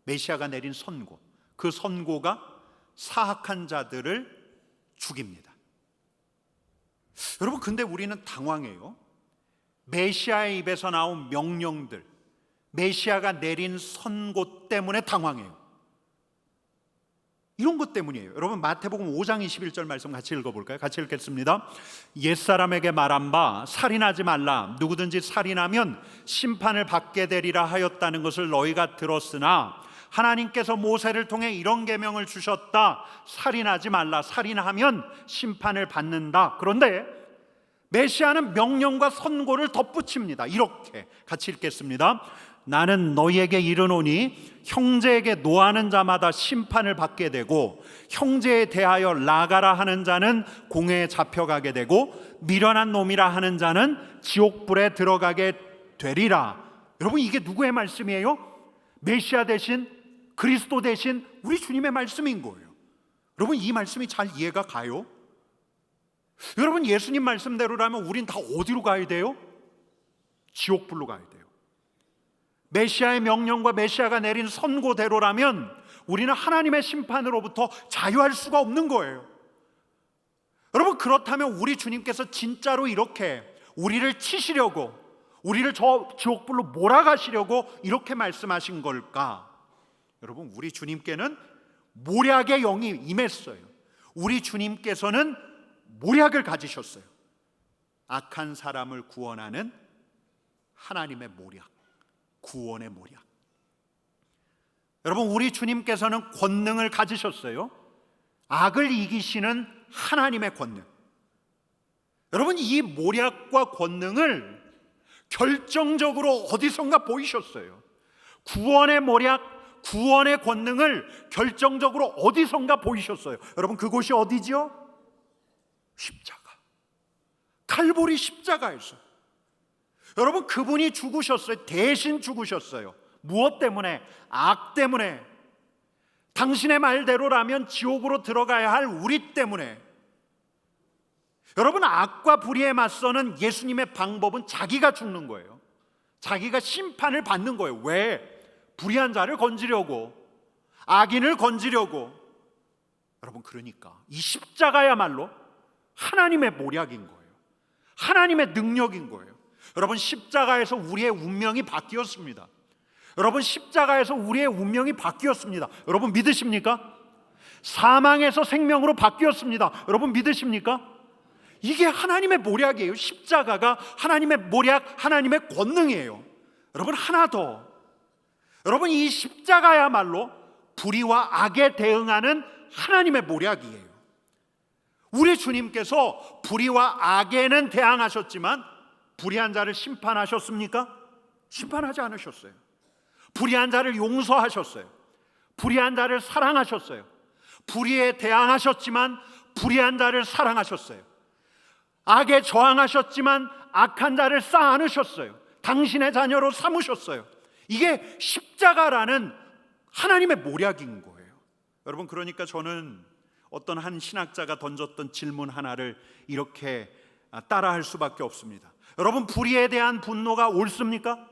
메시아가 내린 선고. 그 선고가 사악한 자들을 죽입니다. 여러분, 근데 우리는 당황해요. 메시아의 입에서 나온 명령들, 메시아가 내린 선고 때문에 당황해요. 이런 것 때문이에요. 여러분, 마태복음 5장 21절 말씀 같이 읽어볼까요? 같이 읽겠습니다. 옛사람에게 말한 바 살인하지 말라. 누구든지 살인하면 심판을 받게 되리라 하였다는 것을 너희가 들었으나 하나님께서 모세를 통해 이런 계명을 주셨다. 살인하지 말라. 살인하면 심판을 받는다. 그런데 메시아는 명령과 선고를 덧붙입니다. 이렇게 같이 읽겠습니다. 나는 너희에게 이르노니 형제에게 노하는 자마다 심판을 받게 되고 형제에 대하여 나가라 하는 자는 공회에 잡혀가게 되고 미련한 놈이라 하는 자는 지옥불에 들어가게 되리라. 여러분, 이게 누구의 말씀이에요? 메시아 대신, 그리스도 대신 우리 주님의 말씀인 거예요. 여러분, 이 말씀이 잘 이해가 가요? 여러분, 예수님 말씀대로라면 우린 다 어디로 가야 돼요? 지옥불로 가야 돼요. 메시아의 명령과 메시아가 내린 선고대로라면 우리는 하나님의 심판으로부터 자유할 수가 없는 거예요. 여러분, 그렇다면 우리 주님께서 진짜로 이렇게 우리를 치시려고, 우리를 저 지옥불로 몰아가시려고 이렇게 말씀하신 걸까? 여러분, 우리 주님께는 모략의 영이 임했어요. 우리 주님께서는 모략을 가지셨어요. 악한 사람을 구원하는 하나님의 모략, 구원의 모략. 여러분, 우리 주님께서는 권능을 가지셨어요. 악을 이기시는 하나님의 권능. 여러분, 이 모략과 권능을 결정적으로 어디선가 보이셨어요. 구원의 모략, 구원의 권능을 결정적으로 어디선가 보이셨어요. 여러분, 그곳이 어디죠? 십자가, 칼보리 십자가에서. 여러분, 그분이 죽으셨어요. 대신 죽으셨어요. 무엇 때문에? 악 때문에. 당신의 말대로라면 지옥으로 들어가야 할 우리 때문에. 여러분, 악과 불의에 맞서는 예수님의 방법은 자기가 죽는 거예요. 자기가 심판을 받는 거예요. 왜? 불의한 자를 건지려고, 악인을 건지려고. 여러분, 그러니까 이 십자가야말로 하나님의 모략인 거예요. 하나님의 능력인 거예요. 여러분, 십자가에서 우리의 운명이 바뀌었습니다. 여러분, 십자가에서 우리의 운명이 바뀌었습니다. 여러분, 믿으십니까? 사망에서 생명으로 바뀌었습니다. 여러분, 믿으십니까? 이게 하나님의 모략이에요. 십자가가 하나님의 모략, 하나님의 권능이에요. 여러분, 하나 더, 여러분, 이 십자가야말로 불의와 악에 대응하는 하나님의 모략이에요. 우리 주님께서 불의와 악에는 대항하셨지만 불의한 자를 심판하셨습니까? 심판하지 않으셨어요. 불의한 자를 용서하셨어요. 불의한 자를 사랑하셨어요. 불의에 대항하셨지만 불의한 자를 사랑하셨어요. 악에 저항하셨지만 악한 자를 쌓아 안으셨어요. 당신의 자녀로 삼으셨어요. 이게 십자가라는 하나님의 모략인 거예요. 여러분, 그러니까 저는 어떤 한 신학자가 던졌던 질문 하나를 이렇게 따라할 수밖에 없습니다. 여러분, 불의에 대한 분노가 옳습니까?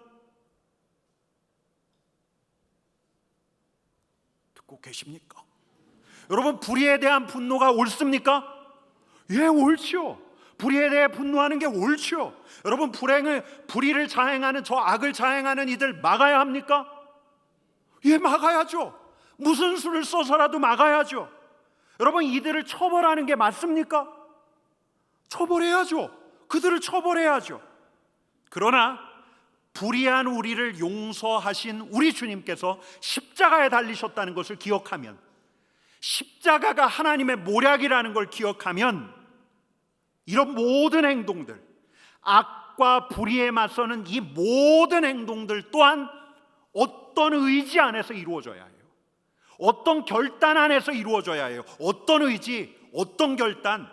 듣고 계십니까? 여러분, 불의에 대한 분노가 옳습니까? 예, 옳죠. 불의에 대해 분노하는 게 옳죠. 여러분, 불의를 자행하는, 저 악을 자행하는 이들 막아야 합니까? 예, 막아야죠. 무슨 수를 써서라도 막아야죠. 여러분, 이들을 처벌하는 게 맞습니까? 처벌해야죠. 그들을 처벌해야죠. 그러나 불의한 우리를 용서하신 우리 주님께서 십자가에 달리셨다는 것을 기억하면, 십자가가 하나님의 모략이라는 걸 기억하면, 이런 모든 행동들, 악과 불의에 맞서는 이 모든 행동들 또한 어떤 의지 안에서 이루어져야 해요. 어떤 결단 안에서 이루어져야 해요. 어떤 의지, 어떤 결단?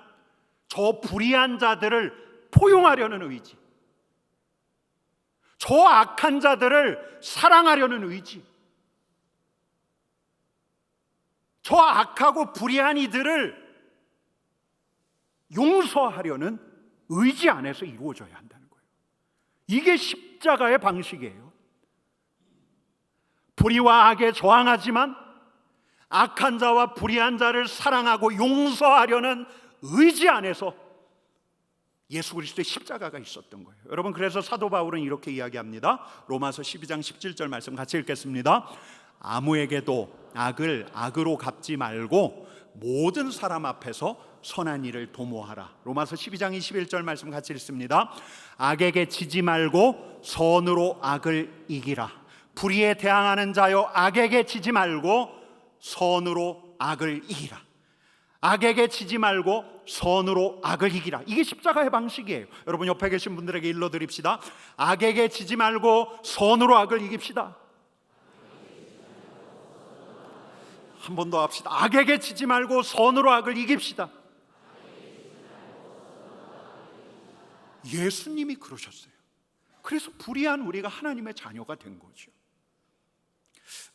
저 불의한 자들을 포용하려는 의지, 저 악한 자들을 사랑하려는 의지, 저 악하고 불의한 이들을 용서하려는 의지 안에서 이루어져야 한다는 거예요. 이게 십자가의 방식이에요. 불의와 악에 저항하지만 악한 자와 불의한 자를 사랑하고 용서하려는 의지 안에서 예수 그리스도의 십자가가 있었던 거예요. 여러분, 그래서 사도 바울은 이렇게 이야기합니다. 로마서 12장 17절 말씀 같이 읽겠습니다. 아무에게도 악을 악으로 갚지 말고 모든 사람 앞에서 선한 일을 도모하라. 로마서 12장 21절 말씀 같이 읽습니다. 악에게 지지 말고 선으로 악을 이기라. 불의에 대항하는 자여, 악에게 지지 말고 선으로 악을 이기라. 악에게 지지 말고 선으로 악을 이기라. 이게 십자가의 방식이에요. 여러분, 옆에 계신 분들에게 일러드립시다. 악에게 지지 말고 선으로 악을 이깁시다. 한 번 더 합시다. 악에게 지지 말고 선으로 악을 이깁시다. 예수님이 그러셨어요. 그래서 불의한 우리가 하나님의 자녀가 된 거죠.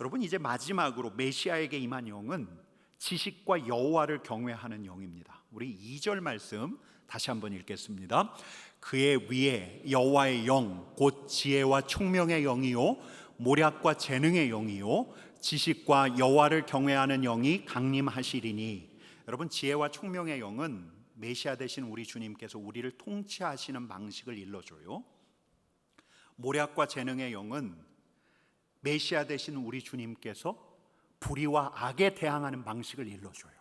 여러분, 이제 마지막으로 메시아에게 임한 영은 지식과 여호와를 경외하는 영입니다. 우리 2절 말씀 다시 한번 읽겠습니다. 그의 위에 여호와의 영 곧 지혜와 총명의 영이요 모략과 재능의 영이요 지식과 여호와를 경외하는 영이 강림하시리니. 여러분, 지혜와 총명의 영은 메시아 되신 우리 주님께서 우리를 통치하시는 방식을 일러줘요. 모략과 재능의 영은 메시아 되신 우리 주님께서 불의와 악에 대항하는 방식을 일러줘요.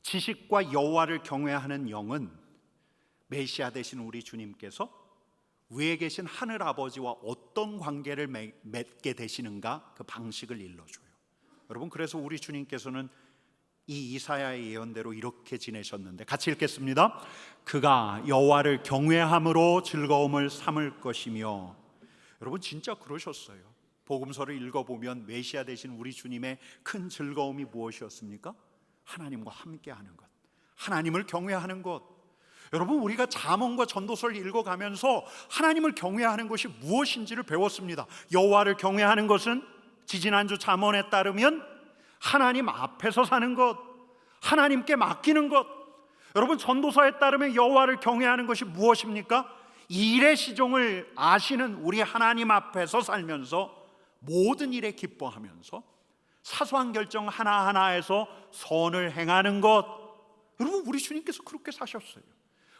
지식과 여호와를 경외하는 영은 메시아 되신 우리 주님께서 위에 계신 하늘 아버지와 어떤 관계를 맺게 되시는가, 그 방식을 일러줘요. 여러분, 그래서 우리 주님께서는 이 이사야의 예언대로 이렇게 지내셨는데, 같이 읽겠습니다. 그가 여호와를 경외함으로 즐거움을 삼을 것이며. 여러분, 진짜 그러셨어요. 복음서를 읽어보면 메시아 되신 우리 주님의 큰 즐거움이 무엇이었습니까? 하나님과 함께하는 것, 하나님을 경외하는 것. 여러분, 우리가 잠언과 전도서를 읽어가면서 하나님을 경외하는 것이 무엇인지를 배웠습니다. 여호와를 경외하는 것은 지지난주 잠언에 따르면 하나님 앞에서 사는 것, 하나님께 맡기는 것. 여러분, 전도서에 따르면 여호와를 경외하는 것이 무엇입니까? 일의 시종을 아시는 우리 하나님 앞에서 살면서 모든 일에 기뻐하면서 사소한 결정 하나하나에서 선을 행하는 것. 여러분, 우리 주님께서 그렇게 사셨어요.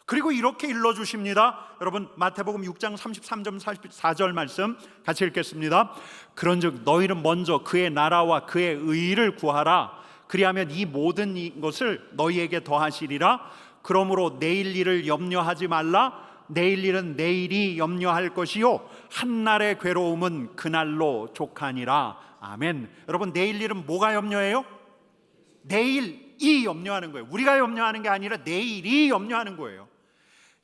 그리고 이렇게 일러주십니다. 여러분, 마태복음 6장 33절 44절 말씀 같이 읽겠습니다. 그런즉 너희는 먼저 그의 나라와 그의 의를 구하라. 그리하면 이 모든 것을 너희에게 더하시리라. 그러므로 내일 일을 염려하지 말라. 내일 일은 내일이 염려할 것이요 한날의 괴로움은 그날로 족하니라. 아멘. 여러분, 내일 일은 뭐가 염려해요? 내일이 염려하는 거예요. 우리가 염려하는 게 아니라 내일이 염려하는 거예요.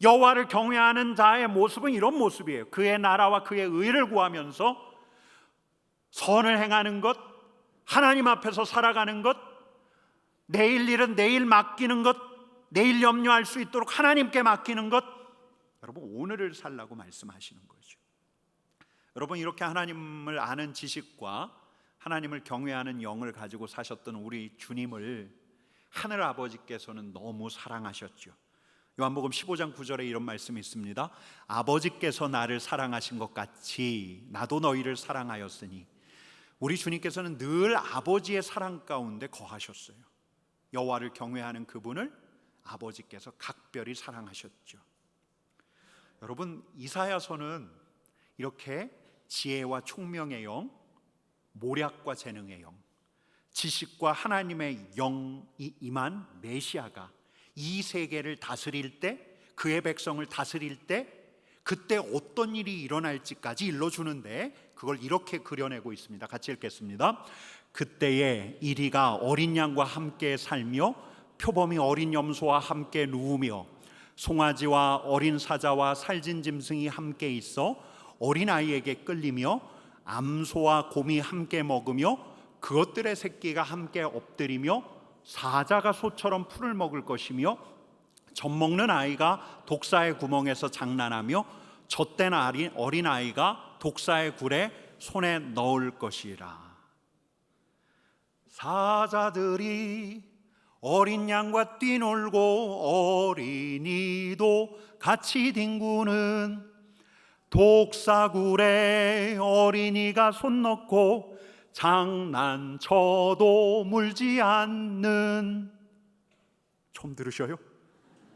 여호와를 경외하는 자의 모습은 이런 모습이에요. 그의 나라와 그의 의를 구하면서 선을 행하는 것, 하나님 앞에서 살아가는 것, 내일 일은 내일 맡기는 것, 내일 염려할 수 있도록 하나님께 맡기는 것. 여러분, 오늘을 살라고 말씀하시는 거죠. 여러분, 이렇게 하나님을 아는 지식과 하나님을 경외하는 영을 가지고 사셨던 우리 주님을 하늘 아버지께서는 너무 사랑하셨죠. 요한복음 15장 9절에 이런 말씀이 있습니다. 아버지께서 나를 사랑하신 것 같이 나도 너희를 사랑하였으니. 우리 주님께서는 늘 아버지의 사랑 가운데 거하셨어요. 여호와를 경외하는 그분을 아버지께서 각별히 사랑하셨죠. 여러분, 이사야서는 이렇게 지혜와 총명의 영, 모략과 재능의 영, 지식과 하나님의 영이 임한 메시아가 이 세계를 다스릴 때, 그의 백성을 다스릴 때 그때 어떤 일이 일어날지까지 일러주는데 그걸 이렇게 그려내고 있습니다. 같이 읽겠습니다. 그때에 이리가 어린 양과 함께 살며 표범이 어린 염소와 함께 누우며 송아지와 어린 사자와 살진 짐승이 함께 있어 어린아이에게 끌리며 암소와 곰이 함께 먹으며 그것들의 새끼가 함께 엎드리며 사자가 소처럼 풀을 먹을 것이며 젖먹는 아이가 독사의 구멍에서 장난하며 젖된 어린아이가 독사의 굴에 손에 넣을 것이라. 사자들이 어린 양과 뛰놀고 어린이도 같이 뒹구는 독사굴에 어린이가 손 넣고 장난쳐도 물지 않는. 처음 들으셔요?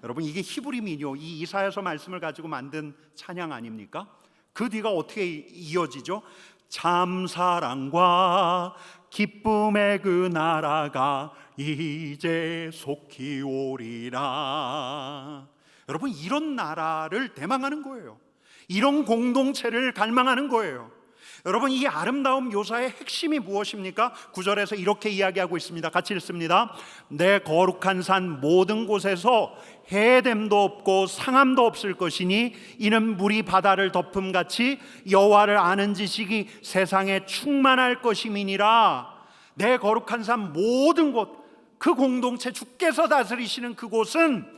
여러분, 이게 히브리 민요, 이 이사야서 말씀을 가지고 만든 찬양 아닙니까? 그 뒤가 어떻게 이어지죠? 참 사랑과 기쁨의 그 나라가 이제 속히 오리라. 여러분, 이런 나라를 대망하는 거예요. 이런 공동체를 갈망하는 거예요. 여러분, 이 아름다운 묘사의 핵심이 무엇입니까? 9절에서 이렇게 이야기하고 있습니다. 같이 읽습니다. 내 거룩한 산 모든 곳에서 해됨도 없고 상함도 없을 것이니 이는 물이 바다를 덮음같이 여호와를 아는 지식이 세상에 충만할 것임이니라. 내 거룩한 산 모든 곳, 그 공동체, 주께서 다스리시는 그곳은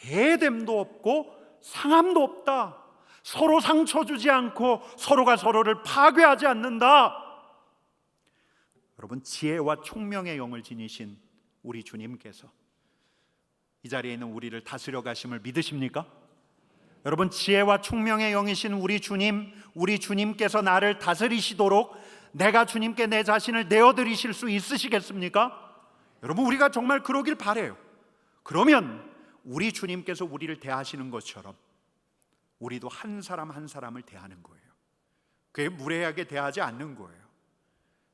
해됨도 없고 상함도 없다. 서로 상처 주지 않고 서로가 서로를 파괴하지 않는다. 여러분, 지혜와 총명의 영을 지니신 우리 주님께서 이 자리에 있는 우리를 다스려 가심을 믿으십니까? 여러분, 지혜와 총명의 영이신 우리 주님께서 나를 다스리시도록 내가 주님께 내 자신을 내어드리실 수 있으시겠습니까? 여러분, 우리가 정말 그러길 바라요. 그러면 우리 주님께서 우리를 대하시는 것처럼 우리도 한 사람 한 사람을 대하는 거예요. 그의 무례하게 대하지 않는 거예요.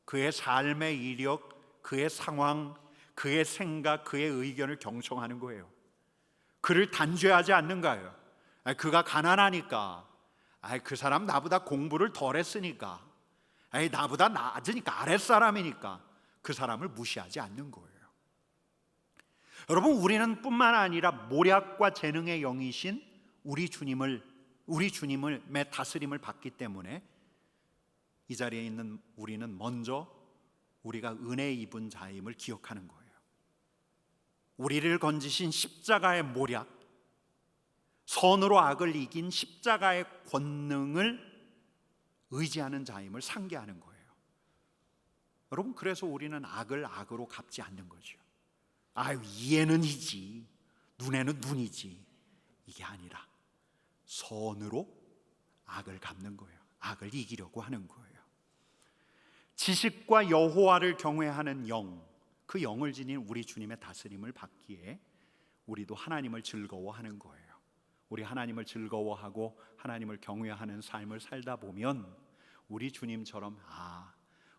그의 삶의 이력, 그의 상황, 그의 생각, 그의 의견을 경청하는 거예요. 그를 단죄하지 않는 거예요. 그가 가난하니까, 그 사람 나보다 공부를 덜 했으니까, 나보다 낮으니까, 아랫사람이니까 그 사람을 무시하지 않는 거예요. 여러분, 우리는 뿐만 아니라 모략과 재능의 영이신 우리 주님의 다스림을 받기 때문에 이 자리에 있는 우리는 먼저 우리가 은혜 입은 자임을 기억하는 거예요. 우리를 건지신 십자가의 모략, 선으로 악을 이긴 십자가의 권능을 의지하는 자임을 상기하는 거예요. 여러분, 그래서 우리는 악을 악으로 갚지 않는 거죠. 이에는 이지, 눈에는 눈이지, 이게 아니라 선으로 악을 갚는 거예요. 악을 이기려고 하는 거예요. 지식과 여호와를 경외하는 영, 그 영을 지닌 우리 주님의 다스림을 받기에 우리도 하나님을 즐거워하는 거예요. 우리 하나님을 즐거워하고 하나님을 경외하는 삶을 살다 보면 우리 주님처럼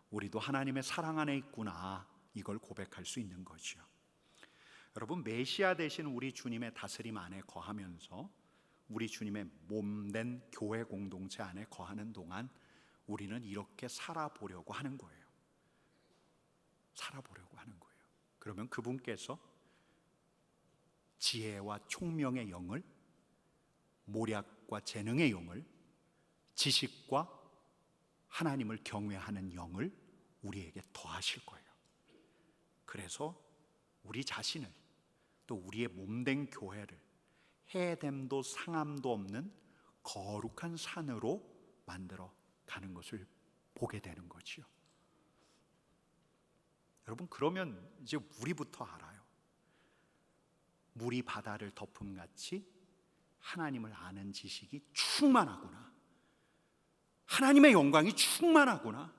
우리도 하나님의 사랑 안에 있구나, 이걸 고백할 수 있는 거죠. 여러분, 메시아 되신 우리 주님의 다스림 안에 거하면서 우리 주님의 몸된 교회 공동체 안에 거하는 동안 우리는 이렇게 살아보려고 하는 거예요. 살아보려고 하는 거예요. 그러면 그분께서 지혜와 총명의 영을, 모략과 재능의 영을, 지식과 하나님을 경외하는 영을 우리에게 더하실 거예요. 그래서 우리 자신을, 또 우리의 몸된 교회를 해됨도 상함도 없는 거룩한 산으로 만들어 가는 것을 보게 되는 거지요. 여러분, 그러면 이제 우리부터 알아요. 물이 바다를 덮음같이 하나님을 아는 지식이 충만하구나, 하나님의 영광이 충만하구나,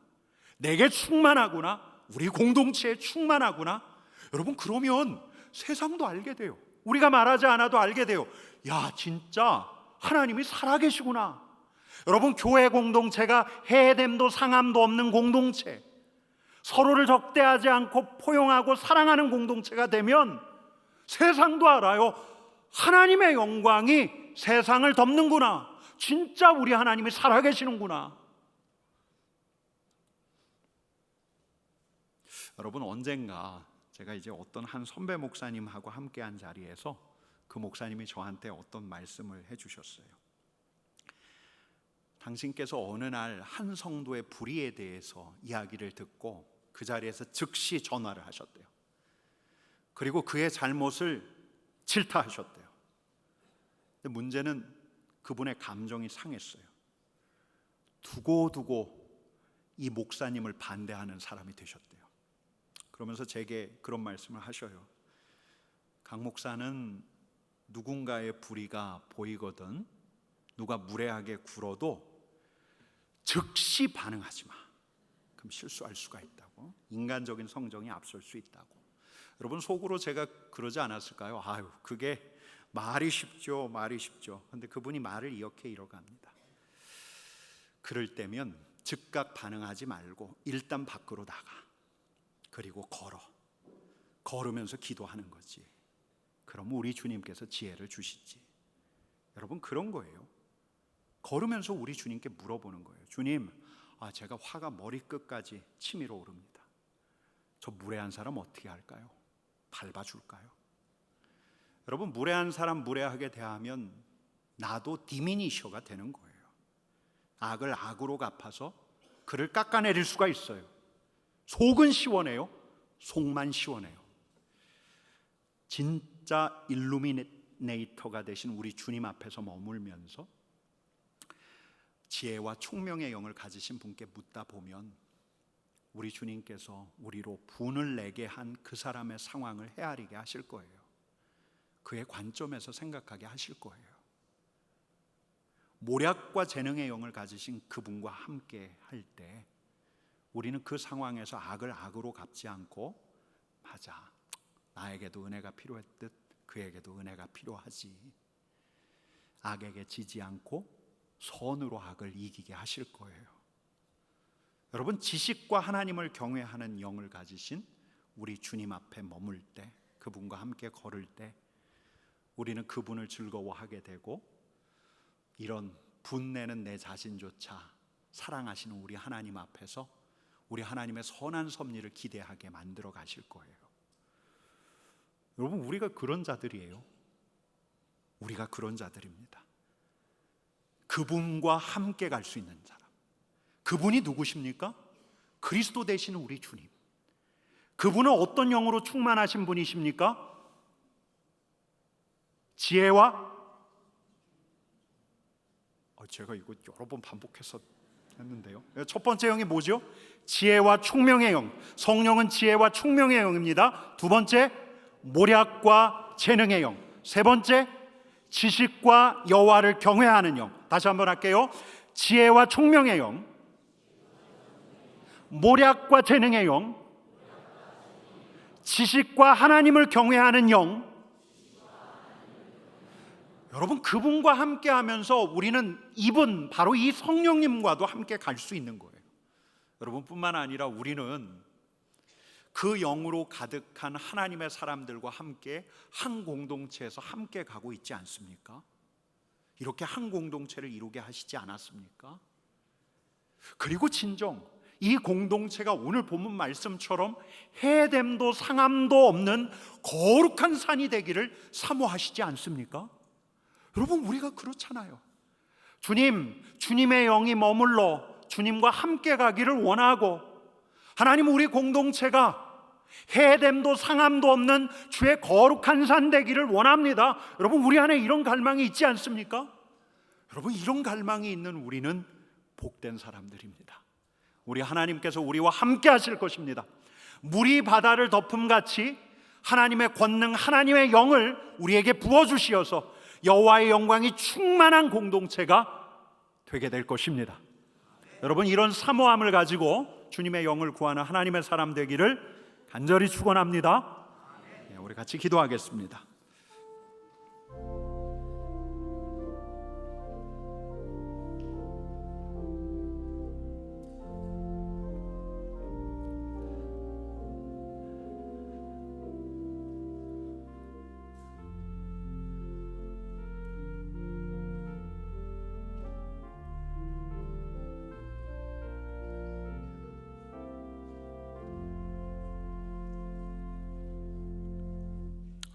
내게 충만하구나, 우리 공동체에 충만하구나. 여러분, 그러면 세상도 알게 돼요. 우리가 말하지 않아도 알게 돼요. 야, 진짜 하나님이 살아계시구나. 여러분, 교회 공동체가 해됨도 상함도 없는 공동체, 서로를 적대하지 않고 포용하고 사랑하는 공동체가 되면 세상도 알아요. 하나님의 영광이 세상을 덮는구나. 진짜 우리 하나님이 살아계시는구나. 여러분, 언젠가 제가 이제 어떤 한 선배 목사님하고 함께한 자리에서 그 목사님이 저한테 어떤 말씀을 해주셨어요. 당신께서 어느 날 한 성도의 불의에 대해서 이야기를 듣고 그 자리에서 즉시 전화를 하셨대요. 그리고 그의 잘못을 질타하셨대요. 근데 문제는 그분의 감정이 상했어요. 두고두고 이 목사님을 반대하는 사람이 되셨대요. 그러면서 제게 그런 말씀을 하셔요. 강 목사는 누군가의 불의가 보이거든 누가 무례하게 굴어도 즉시 반응하지 마. 그럼 실수할 수가 있다고. 인간적인 성정이 앞설 수 있다고. 여러분, 속으로 제가 그러지 않았을까요? 아유, 그게 말이 쉽죠, 말이 쉽죠. 근데 그분이 말을 이렇게 이어갑니다. 그럴 때면 즉각 반응하지 말고 일단 밖으로 나가. 그리고 걸으면서 기도하는 거지. 그럼 우리 주님께서 지혜를 주시지. 여러분, 그런 거예요. 걸으면서 우리 주님께 물어보는 거예요. 주님, 제가 화가 머리끝까지 치밀어 오릅니다. 저 무례한 사람 어떻게 할까요? 밟아줄까요? 여러분, 무례한 사람 무례하게 대하면 나도 디미니셔가 되는 거예요. 악을 악으로 갚아서 그를 깎아내릴 수가 있어요. 속은 시원해요, 속만 시원해요. 진짜 일루미네이터가 되신 우리 주님 앞에서 머물면서 지혜와 총명의 영을 가지신 분께 묻다 보면 우리 주님께서 우리로 분을 내게 한 그 사람의 상황을 헤아리게 하실 거예요. 그의 관점에서 생각하게 하실 거예요. 모략과 재능의 영을 가지신 그분과 함께 할 때 우리는 그 상황에서 악을 악으로 갚지 않고, 맞아, 나에게도 은혜가 필요했듯 그에게도 은혜가 필요하지, 악에게 지지 않고 선으로 악을 이기게 하실 거예요. 여러분, 지식과 하나님을 경외하는 영을 가지신 우리 주님 앞에 머물 때, 그분과 함께 걸을 때 우리는 그분을 즐거워하게 되고, 이런 분내는 내 자신조차 사랑하시는 우리 하나님 앞에서 우리 하나님의 선한 섭리를 기대하게 만들어 가실 거예요. 여러분, 우리가 그런 자들이에요. 우리가 그런 자들입니다. 그분과 함께 갈 수 있는 사람. 그분이 누구십니까? 그리스도 되시는 우리 주님. 그분은 어떤 영으로 충만하신 분이십니까? 지혜와, 제가 이거 여러 번 반복해서 했는데요. 첫 번째 영이 뭐죠? 지혜와 총명의 영. 성령은 지혜와 총명의 영입니다. 두 번째, 모략과 재능의 영. 세 번째, 지식과 여호와를 경외하는 영. 다시 한번 할게요. 지혜와 총명의 영, 모략과 재능의 영, 지식과 하나님을 경외하는 영. 여러분, 그분과 함께 하면서 우리는 이분, 바로 이 성령님과도 함께 갈 수 있는 거예요. 여러분, 뿐만 아니라 우리는 그 영으로 가득한 하나님의 사람들과 함께 한 공동체에서 함께 가고 있지 않습니까? 이렇게 한 공동체를 이루게 하시지 않았습니까? 그리고 진정 이 공동체가 오늘 본문 말씀처럼 해됨도 상함도 없는 거룩한 산이 되기를 사모하시지 않습니까? 여러분, 우리가 그렇잖아요. 주님의 영이 머물러 주님과 함께 가기를 원하고, 하나님, 우리 공동체가 해됨도 상함도 없는 주의 거룩한 산 되기를 원합니다. 여러분, 우리 안에 이런 갈망이 있지 않습니까? 여러분, 이런 갈망이 있는 우리는 복된 사람들입니다. 우리 하나님께서 우리와 함께 하실 것입니다. 물이 바다를 덮음같이 하나님의 권능, 하나님의 영을 우리에게 부어주시어서 여호와의 영광이 충만한 공동체가 되게 될 것입니다. 여러분, 이런 사모함을 가지고 주님의 영을 구하는 하나님의 사람 되기를 간절히 축원합니다. 우리 같이 기도하겠습니다.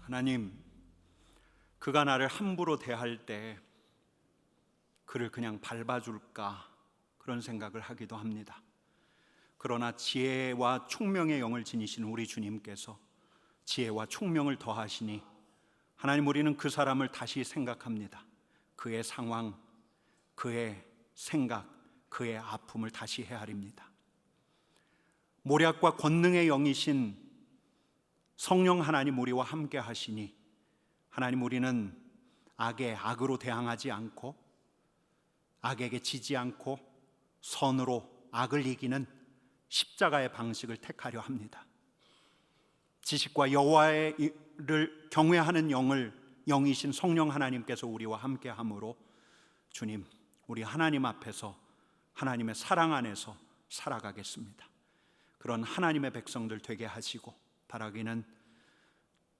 하나님, 그가 나를 함부로 대할 때 그를 그냥 밟아줄까 그런 생각을 하기도 합니다. 그러나 지혜와 총명의 영을 지니시는 우리 주님께서 지혜와 총명을 더하시니 하나님, 우리는 그 사람을 다시 생각합니다. 그의 상황, 그의 생각, 그의 아픔을 다시 헤아립니다. 모략과 권능의 영이신 성령 하나님, 우리와 함께 하시니 하나님, 우리는 악에 악으로 대항하지 않고 악에게 지지 않고 선으로 악을 이기는 십자가의 방식을 택하려 합니다. 지식과 여호와를 경외하는 영이신 성령 하나님께서 우리와 함께 함으로 주님, 우리 하나님 앞에서 하나님의 사랑 안에서 살아가겠습니다. 그런 하나님의 백성들 되게 하시고, 바라기는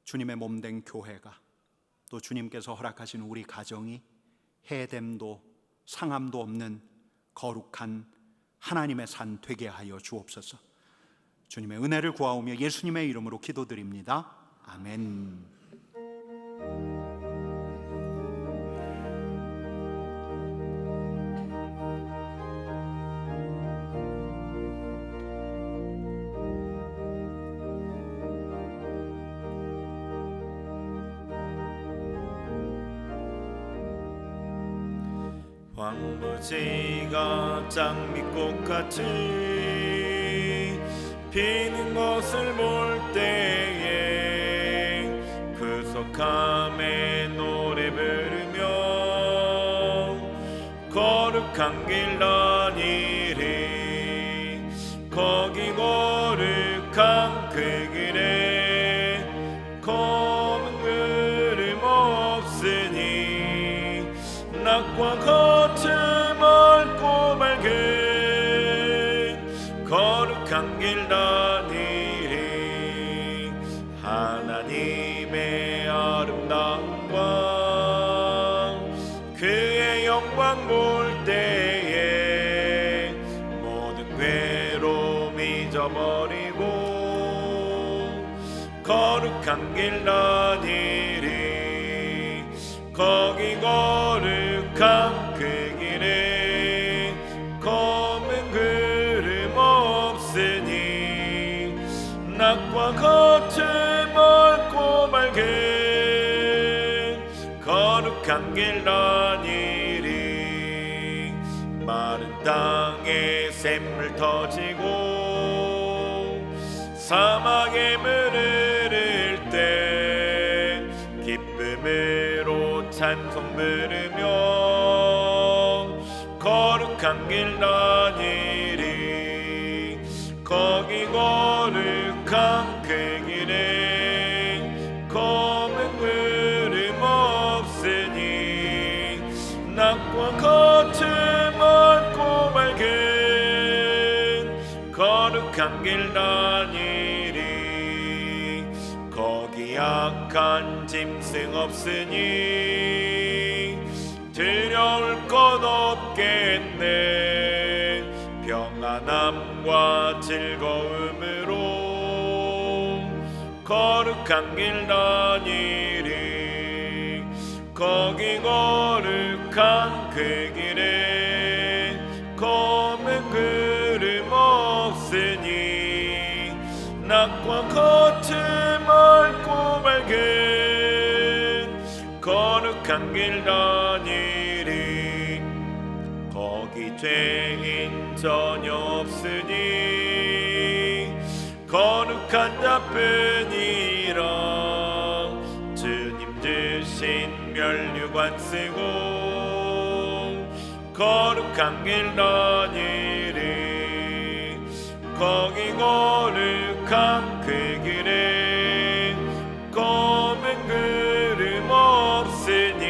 주님의 몸된 교회가, 또 주님께서 허락하신 우리 가정이 해됨도 상함도 없는 거룩한 하나님의 산 되게 하여 주옵소서. 주님의 은혜를 구하오며 예수님의 이름으로 기도드립니다. 아멘. 황무지가 장미꽃같이 피는 것을 볼 때에 구속함의 노래 부르며 거룩한 길 다니리. 거기 거룩한 그 길에 검은 구름 없으니 낮과 같이 맑고 맑은 거룩한 길 다니리. 하나님의 아름다운 왕, 그의 영광 볼 때에 모든 괴로움 잊어버리고 거룩한 길 다니리. 거기 거룩한 그 길에 검은 구름 없으니 낮과 같이 맑고 맑은 거룩한 길 다니리. 마른 땅에 샘물 터지고 사막에 물을 흐를 때 기쁨으로 찬송 부르며 거룩한 길 다니리. 거기 거룩한 그 길에 검은 구름 없으니 낮과 같이 맑고 맑은 거룩한 길 다니리. 약한 짐승 없으니 두려울 것 없겠네. 평안함과 즐거움으로 거룩한 길 다니리. 거기 거룩한 그 길에 검은 구름 없으니 낮과 같이 맑고 맑은 거룩한 길 다니리. 거기 죄인 전혀 없으니 거룩한 자뿐이라. 주님 주신 면류관 쓰고 거룩한 길 다니리. 거기 거룩한 그 길에 검은 구름 없으니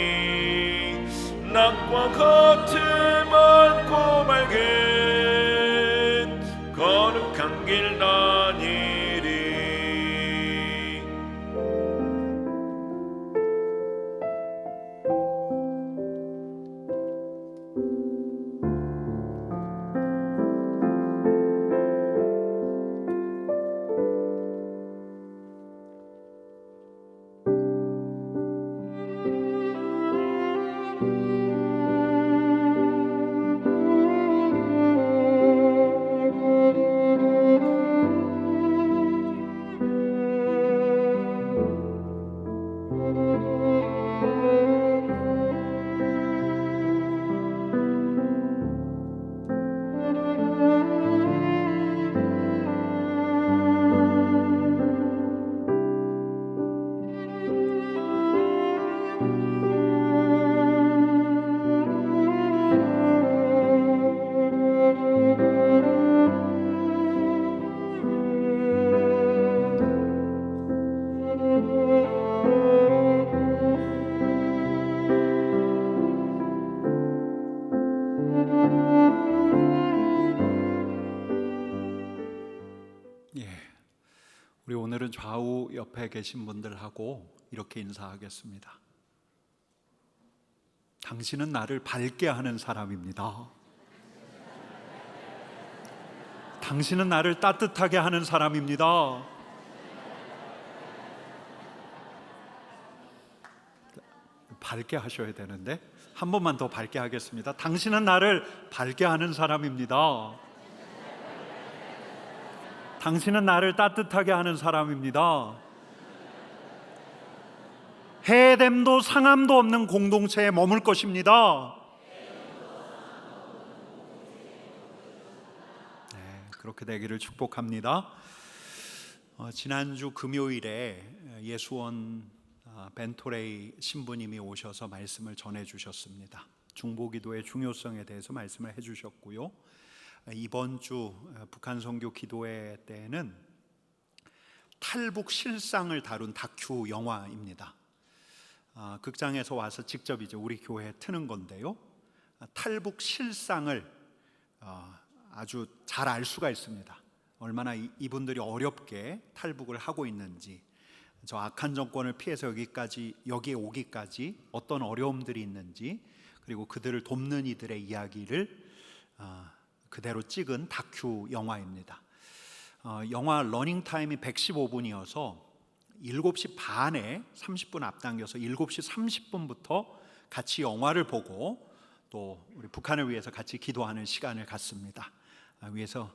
낮과 같이 맑고 맑은 거룩한 길 다니리. 우리 오늘은 좌우 옆에 계신 분들하고 이렇게 인사하겠습니다. 당신은 나를 밝게 하는 사람입니다. 당신은 나를 따뜻하게 하는 사람입니다. 밝게 하셔야 되는데 한 번만 더 밝게 하겠습니다. 당신은 나를 밝게 하는 사람입니다. 당신은 나를 따뜻하게 하는 사람입니다. 해됨도 상함도 없는 공동체에 머물 것입니다. 네, 그렇게 되기를 축복합니다. 지난주 금요일에 예수원 벤토레이 신부님이 오셔서 말씀을 전해주셨습니다. 중보기도의 중요성에 대해서 말씀을 해주셨고요. 이번 주 북한 선교 기도회 때는 탈북 실상을 다룬 다큐 영화입니다. 극장에서 와서 직접 이제 우리 교회에 트는 건데요. 탈북 실상을 아주 잘 알 수가 있습니다. 얼마나 이분들이 어렵게 탈북을 하고 있는지, 저 악한 정권을 피해서 여기에 오기까지 어떤 어려움들이 있는지, 그리고 그들을 돕는 이들의 이야기를 그대로 찍은 다큐 영화입니다. 영화 러닝 타임이 115분이어서 7시 반에 30분 앞당겨서 7시 30분부터 같이 영화를 보고 또 우리 북한을 위해서 같이 기도하는 시간을 갖습니다. 위해서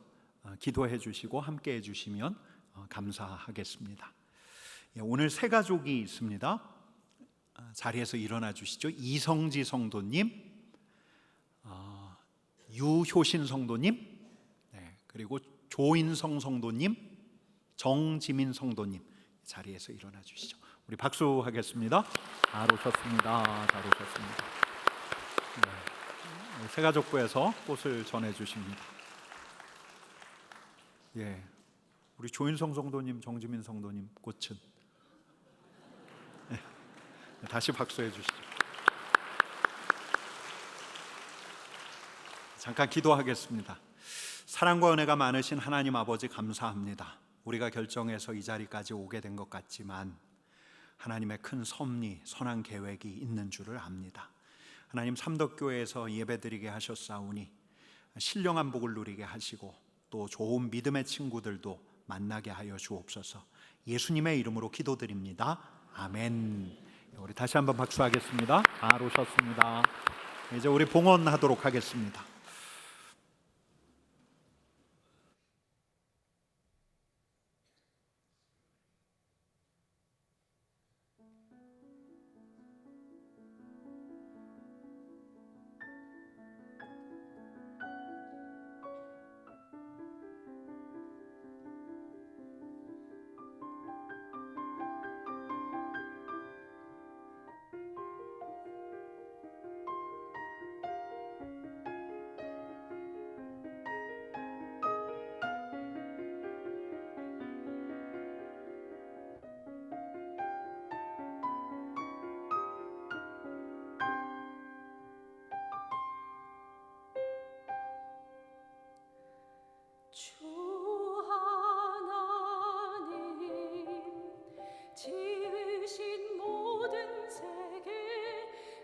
기도해 주시고 함께 해 주시면 감사하겠습니다. 오늘 세 가족이 있습니다. 자리에서 일어나 주시죠. 이성지 성도님, 유효신 성도님, 그리고 조인성 성도님, 정지민 성도님, 자리에서 일어나 주시죠. 우리 박수하겠습니다. 잘 오셨습니다. 잘 오셨습니다. 새가족부에서 꽃을 전해 주십니다. 우리 조인성 성도님, 정지민 성도님 꽃은 다시 박수해 주시죠. 잠깐 기도하겠습니다. 사랑과 은혜가 많으신 하나님 아버지 감사합니다. 우리가 결정해서 이 자리까지 오게 된 것 같지만 하나님의 큰 섭리, 선한 계획이 있는 줄을 압니다. 하나님 삼덕교회에서 예배드리게 하셨사오니 신령한 복을 누리게 하시고 또 좋은 믿음의 친구들도 만나게 하여 주옵소서. 예수님의 이름으로 기도드립니다. 아멘. 우리 다시 한번 박수하겠습니다. 잘 오셨습니다. 이제 우리 봉헌하도록 하겠습니다. 주 하나님 지으신 모든 세계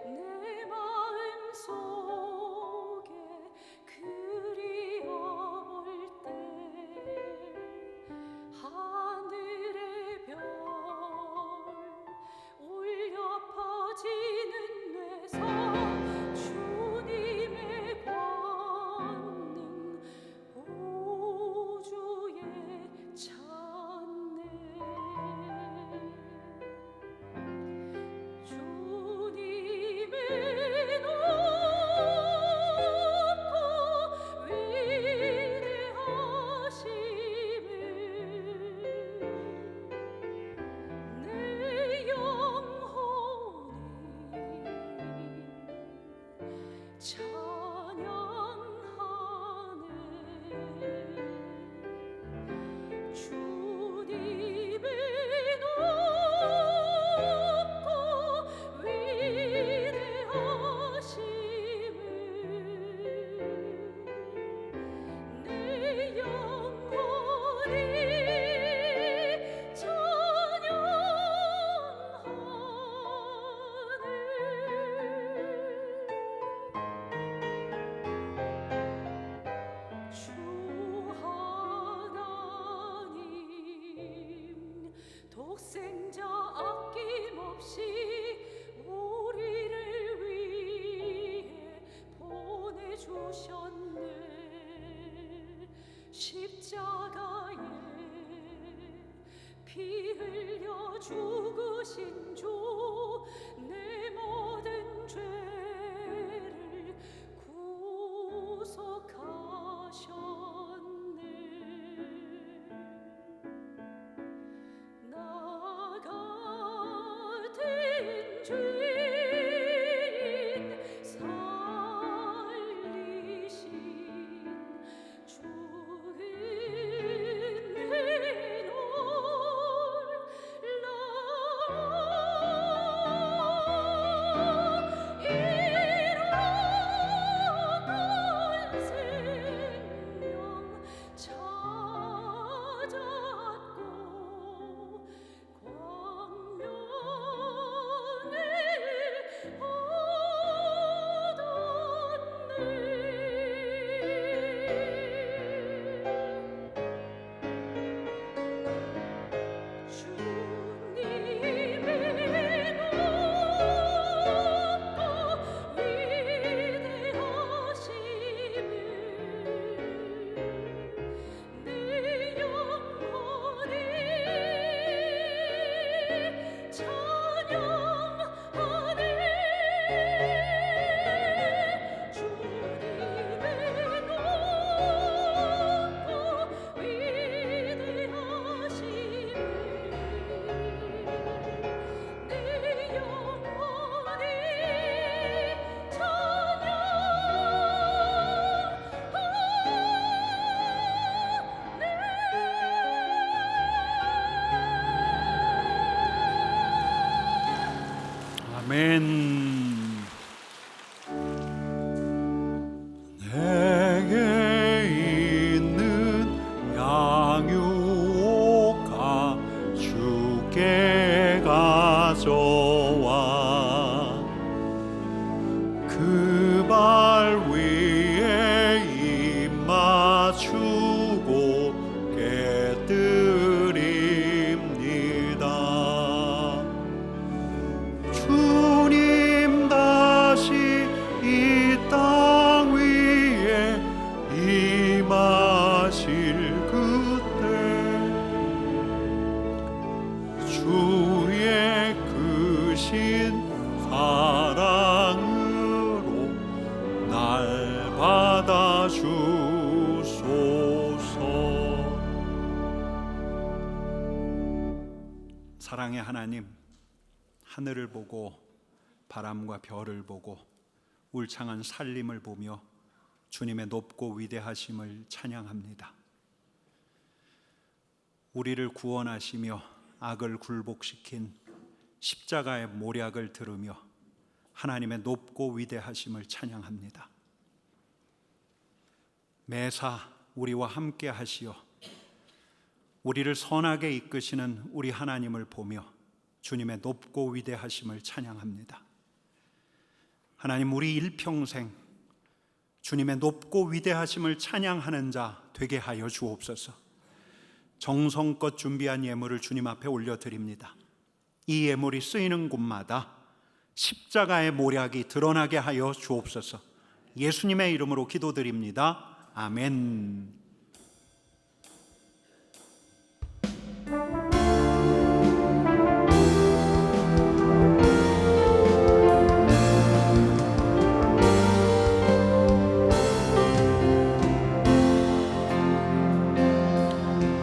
내 마음 속에 그리워볼 때 하늘의 별 울려 퍼지는 뇌서 주님의 권능 우주에 찾네. 주님의 높고 위대하심을 내 영혼이 찬양하네. 주님의 높고 위대하심을 내 영혼이 찬양하네. 주 하나님 독생자 아낌없이 우리를 위해 보내주셨네. 십자가에 피 흘려 죽으신 주 내 모든 죄를 구속하셨네. 나 같은 죄인 살리신 주 은혜 놀라. 잃어간 생명 찾았고 광명을 얻었네. 주님의 높고 위대하심을 내 영혼이 찬양하네. 주님의 높고 위대하심을 내 영혼이 아멘. 내게 있는 양육과 주께 가 가져와 그 발 위에 입 맞추고 깨뜨립니다. 주님 다시 이 땅 위에 임하실 그때 주의 크신 사랑으로 날 받아주소서. 사랑의 하나님, 하늘을 보고 바람과 별을 보고 울창한 산림을 보며 주님의 높고 위대하심을 찬양합니다. 우리를 구원하시며 악을 굴복시킨 십자가의 모략을 들으며 하나님의 높고 위대하심을 찬양합니다. 매사 우리와 함께 하시어 우리를 선하게 이끄시는 우리 하나님을 보며 주님의 높고 위대하심을 찬양합니다. 하나님, 우리 일평생 주님의 높고 위대하심을 찬양하는 자 되게 하여 주옵소서. 정성껏 준비한 예물을 주님 앞에 올려드립니다. 이 예물이 쓰이는 곳마다 십자가의 모략이 드러나게 하여 주옵소서. 예수님의 이름으로 기도드립니다. 아멘.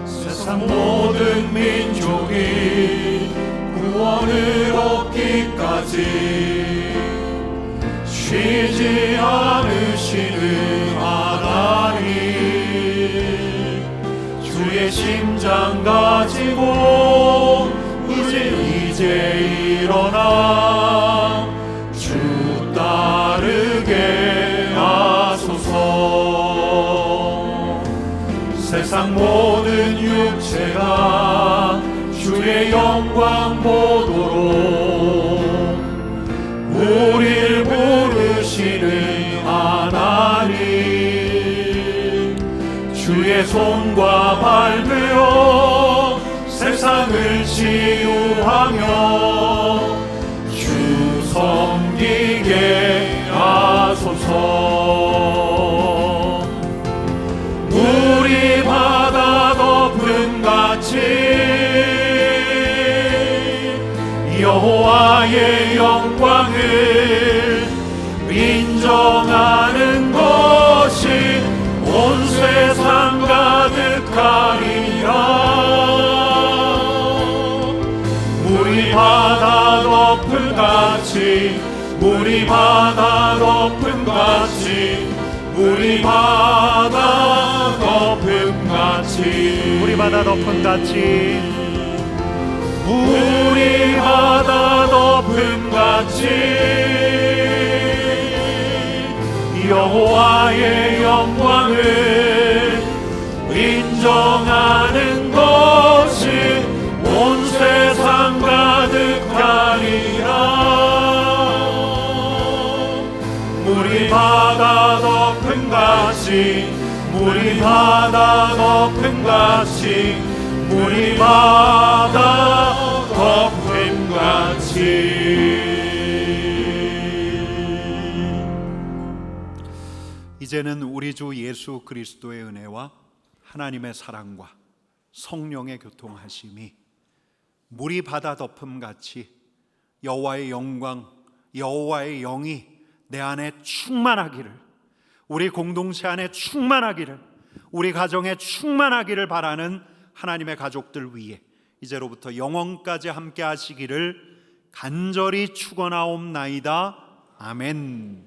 세상 모든 민족이 구원을 얻기까지 쉬지 않으시는 하나님, 주의 심장 가지고 이제 일어나 주 따르게 하소서. 세상 모든 육체가 주의 영광 보도록 우리를 부르시는 하나님, 주의 손과 발 되어 세상을 치유하며 주 섬기게 하소서. 우리 바다 덮음 같이 여호와의 영광을 인정하는 것이 온 세상 가득하리라. 물이 바다 덮음 같이, 물이 바다 덮음 같이, 물이 바다 덮음 같이, 우리 바다 덮음 같이, 우리 바다 덮음 같이 여호와의 영광을 인정하는 것이 온 세상 가득하리라. 물이 바다 덮음 같이, 물이 바다 덮음 같이, 물이 바다 덮음 같이. 이제는 우리 주 예수 그리스도의 은혜와 하나님의 사랑과 성령의 교통하심이 물이 바다 덮음 같이 여호와의 영광, 여호와의 영이 내 안에 충만하기를, 우리 공동체 안에 충만하기를, 우리 가정에 충만하기를 바라는 하나님의 가족들 위해 이제로부터 영원까지 함께 하시기를 간절히 축원하옵나이다. 아멘.